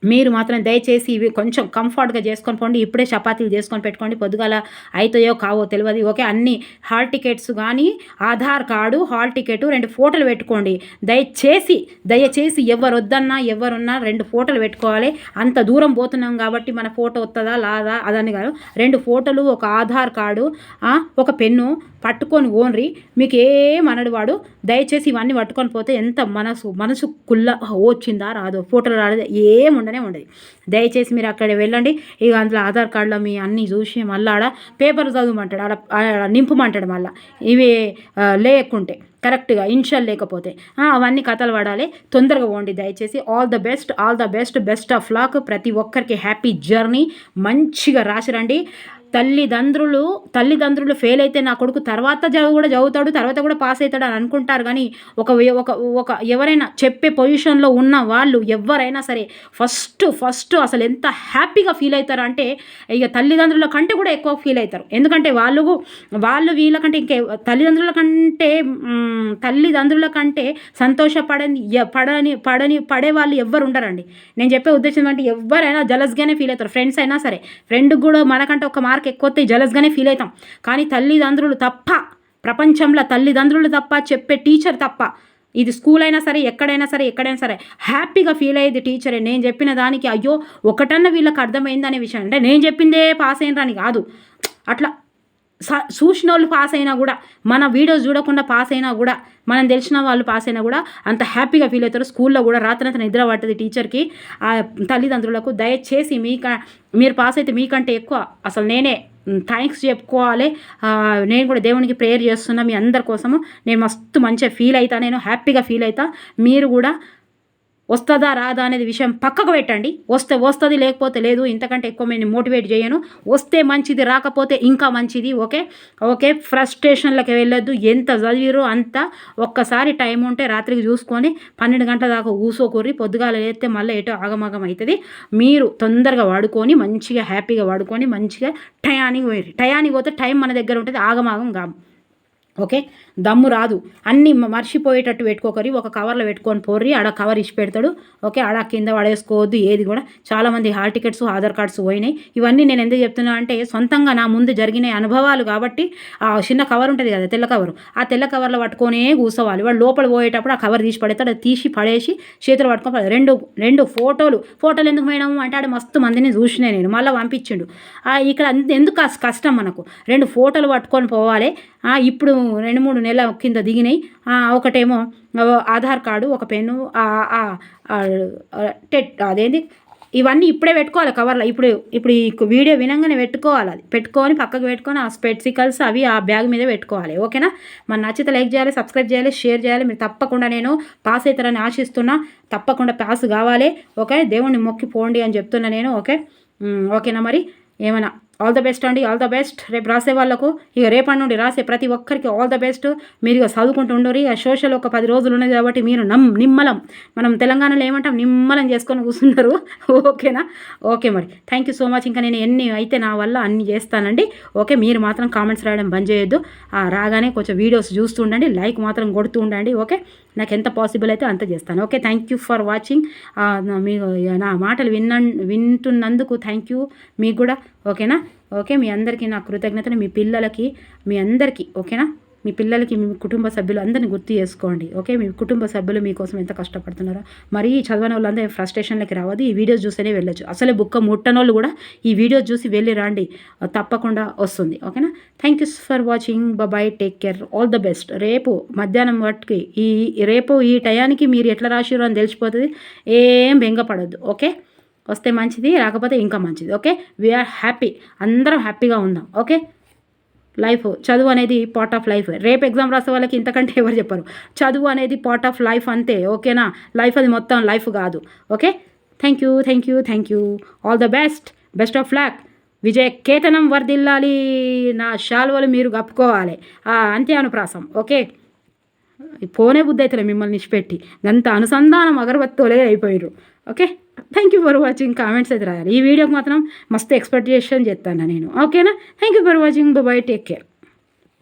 మీరు మాత్రం దయచేసి ఇవి కొంచెం కంఫర్ట్గా చేసుకొని పోండి. ఇప్పుడే చపాతీలు చేసుకొని పెట్టుకోండి, పొద్దుగాల అవుతాయో కావో తెలియదు. ఓకే, అన్ని హాల్ టికెట్స్ కానీ ఆధార్ కార్డు, హాల్ టికెట్, 2 ఫోటోలు పెట్టుకోండి. దయచేసి ఎవరు వద్దన్నా ఎవరున్నా 2 ఫోటోలు పెట్టుకోవాలి. అంత దూరం పోతున్నాం కాబట్టి మన ఫోటో వస్తుందా లాదా అదని కాదు, 2 ఫోటోలు, ఒక ఆధార్ కార్డు, ఒక పెన్ను పట్టుకొని ఓన్రి. మీకు ఏమనడు వాడు. దయచేసి ఇవన్నీ పట్టుకొని పోతే ఎంత మనసు కుల్ల వచ్చిందా రాదో, ఫోటోలు రాలేదు ఏముండదు. దయచేసి మీరు అక్కడ వెళ్ళండి. ఇక అందులో ఆధార్ కార్డులో మీ అన్నీ చూసి మళ్ళీ ఆడ పేపర్ చదవమంటాడు, ఆడ నింపమంటాడు. మళ్ళీ ఇవి లేకుంటే కరెక్ట్గా ఇన్షియల్ లేకపోతే అవన్నీ కథలు పడాలి. తొందరగా పోండి దయచేసి. All the best of luck. ప్రతి ఒక్కరికి హ్యాపీ జర్నీ. మంచిగా రాసి రండి. తల్లిదండ్రులు ఫెయిల్ అయితే నా కొడుకు తర్వాత చదువుతాడు, తర్వాత కూడా పాస్ అవుతాడు అని అనుకుంటారు. కానీ ఒక ఎవరైనా చెప్పే పొజిషన్లో ఉన్న వాళ్ళు ఎవరైనా సరే ఫస్ట్ అసలు ఎంత హ్యాపీగా ఫీల్ అవుతారు అంటే ఇక తల్లిదండ్రుల కంటే కూడా ఎక్కువ ఫీల్ అవుతారు. ఎందుకంటే వాళ్ళు వీళ్ళకంటే ఇంకే తల్లిదండ్రుల కంటే పడే వాళ్ళు ఎవ్వరు ఉండరండి. నేను చెప్పే ఉద్దేశం అంటే ఎవరైనా జలస్గానే ఫీల్ అవుతారు. ఫ్రెండ్స్ అయినా సరే, ఫ్రెండ్ కూడా మనకంటే ఒక మార్క్ ఎక్కువ జలస్గానే ఫీల్ అవుతాం. కానీ తల్లిదండ్రులు తప్ప, ప్రపంచంలో తల్లిదండ్రులు తప్ప, చెప్పే టీచర్ తప్ప, ఇది స్కూల్ అయినా సరే ఎక్కడైనా సరే హ్యాపీగా ఫీల్ అయ్యేది టీచరే. నేను చెప్పిన దానికి అయ్యో ఒకటన్నా వీళ్ళకి అర్థమైందనే విషయం. అంటే నేను చెప్పిందే పాస్ అయినరాని కాదు, అట్లా చూసిన వాళ్ళు పాస్ అయినా కూడా, మన వీడియోస్ చూడకుండా పాస్ అయినా కూడా, మనం తెలిసిన వాళ్ళు పాస్ అయినా కూడా అంత హ్యాపీగా ఫీల్ అవుతారు. స్కూల్లో కూడా రాత్రంతా నిద్ర పడుతుంది టీచర్కి. ఆ తల్లిదండ్రులకు దయచేసి మీరు పాస్ అయితే మీకంటే ఎక్కువ అసలు నేనే థ్యాంక్స్ చెప్పుకోవాలి. నేను కూడా దేవునికి ప్రేయర్ చేస్తున్నా మీ అందరి కోసము. నేను మస్తు మంచిగా ఫీల్ అవుతా, నేను హ్యాపీగా ఫీల్ అవుతా. మీరు కూడా వస్తుందా రాదా అనేది విషయం పక్కకు పెట్టండి. వస్తుంది, లేకపోతే లేదు. ఇంతకంటే ఎక్కువ నేను మోటివేట్ చేయను. వస్తే మంచిది, రాకపోతే ఇంకా మంచిది. ఓకే, ఫ్రస్ట్రేషన్లకు వెళ్ళొద్దు. ఎంత చదివిరో అంత ఒక్కసారి టైం ఉంటే రాత్రికి చూసుకొని 12 గంటల దాకా కూసోకూరి, పొద్దుగాల లేస్తే మళ్ళీ ఎటో ఆగమాగం అవుతుంది. మీరు తొందరగా వాడుకొని మంచిగా హ్యాపీగా వాడుకొని మంచిగా టయానికి పోతే టైం మన దగ్గర ఉంటుంది, ఆగమాగం కాదు. ఓకే, దమ్ము రాదు. అన్నీ మర్చిపోయేటట్టు పెట్టుకోకరి, ఒక కవర్లో పెట్టుకొని పోర్రి, ఆడ కవర్ ఇచ్చి పెడతాడు. ఓకే, ఆడ కింద పడేసుకోవద్దు ఏది కూడా. చాలామంది హాల్ టికెట్స్, ఆధార్ కార్డ్స్ పోయినాయి. ఇవన్నీ నేను ఎందుకు చెప్తున్నా అంటే సొంతంగా నా ముందు జరిగిన అనుభవాలు కాబట్టి. ఆ చిన్న కవర్ ఉంటుంది కదా, తెల్ల కవరు, ఆ తెల్ల కవర్లో పట్టుకొనే కూర్చోవాలి. వాడు లోపల పోయేటప్పుడు ఆ కవర్ తీసి పడేస్తాడు, అది తీసి పడేసి చేతులు పట్టుకొని రెండు ఫోటోలు ఎందుకు మేడం అంటే ఆడ మస్తు మందిని చూసినా నేను, మళ్ళీ పంపించిండు. ఇక్కడ ఎందుకు కష్టం మనకు, 2 ఫోటోలు పట్టుకొని పోవాలి. ఇప్పుడు 2-3 నెలల కింద దిగినాయి. ఒకటేమో ఆధార్ కార్డు, ఒక పెన్ను, అదేంటి ఇవన్నీ ఇప్పుడే పెట్టుకోవాలి కవర్లో. ఇప్పుడు ఈ వీడియో వినంగానే పెట్టుకోవాలి. అది పెట్టుకొని పక్కకు పెట్టుకొని ఆ స్పెట్సికల్స్ అవి ఆ బ్యాగ్ మీద పెట్టుకోవాలి. ఓకేనా? మన నచ్చితే లైక్ చేయాలి, సబ్స్క్రైబ్ చేయాలి, షేర్ చేయాలి. మీరు తప్పకుండా, నేను పాస్ అవుతారని ఆశిస్తున్నా. తప్పకుండా పాస్ కావాలి. ఓకే, దేవుణ్ణి మొక్కి పోండి అని చెప్తున్నా నేను. ఓకేనా? మరి ఏమైనా ఆల్ ద బెస్ట్ అండి, ఆల్ ద బెస్ట్. రేపు రాసే వాళ్ళకు, ఇక రేపటి నుండి రాసే ప్రతి ఒక్కరికి ఆల్ ద బెస్ట్. మీరు ఇక చదువుకుంటూ ఉండరు. ఇక సోషల్ ఒక 10 రోజులు ఉన్నది కాబట్టి మీరు నిమ్మలం, మనం తెలంగాణలో ఏమంటాం, నిమ్మలం చేసుకొని కూర్చున్నారు. ఓకేనా? ఓకే, మరి థ్యాంక్ యూ సో మచ్. ఇంకా నేను ఎన్ని అయితే నా వల్ల అన్ని చేస్తానండి. ఓకే, మీరు మాత్రం కామెంట్స్ రాయడం బంద్ చేయొద్దు. రాగానే కొంచెం వీడియోస్ చూస్తూ ఉండండి, లైక్ మాత్రం కొడుతూ ఉండండి. ఓకే, నాకు ఎంత పాసిబుల్ అయితే అంత చేస్తాను. Okay, thank you for watching. మీకు నా మాటలు వింటున్నందుకు థ్యాంక్ యూ మీకు కూడా. ఓకేనా? ఓకే, మీ అందరికీ నా కృతజ్ఞతలు. మీ పిల్లలకి, మీ అందరికీ, ఓకేనా, మీ పిల్లలకి, మీ కుటుంబ సభ్యులు అందరినీ గుర్తు చేసుకోండి. ఓకే, మీ కుటుంబ సభ్యులు మీకోసం ఎంత కష్టపడుతున్నారో. మరి చదవని వాళ్ళందరూ ఫ్రస్ట్రేషన్లకి రావద్దు. ఈ వీడియోస్ చూస్తేనే వెళ్ళొచ్చు. అసలే బుక్క ముట్టనోళ్ళు కూడా ఈ వీడియోస్ చూసి వెళ్ళి రండి, తప్పకుండా వస్తుంది. ఓకేనా? Thank you for watching. Bye, take care, all the best. రేపు మధ్యాహ్నం వాటికి రేపు ఈ టయానికి మీరు ఎట్లా రాసిరో అని తెలిసిపోతుంది. ఏం బెంగపడద్దు. ఓకే, వస్తే మంచిది, రాకపోతే ఇంకా మంచిది. ఓకే, వీఆర్ హ్యాపీ, అందరం హ్యాపీగా ఉందాం. ఓకే. లైఫ్, చదువు అనేది పార్ట్ ఆఫ్ లైఫ్. రేపు ఎగ్జామ్ రాసే వాళ్ళకి ఇంతకంటే ఎవరు చెప్పరు. చదువు అనేది పార్ట్ ఆఫ్ లైఫ్ అంతే, ఓకేనా? లైఫ్ అది మొత్తం లైఫ్ కాదు. Okay, thank you, thank you, thank you. All the best, best of luck. విజయ కేతనం వర్దిల్లాలి. నా శాల్వలు మీరు కప్పుకోవాలి. అంతే అనుప్రాసం. ఓకే, పోనే బుద్ధి అవుతుంది మిమ్మల్ని ఇచ్చిపెట్టి. అంత అనుసంధానం అగరబత్తోలే అయిపోయారు. Okay, thank you for watching. Comments అయితే రాయాలి. ఈ వీడియోకి మాత్రం మస్తు ఎక్స్పెక్టేషన్ చేస్తాను నేను. ఓకేనా? Thank you for watching. By, take care.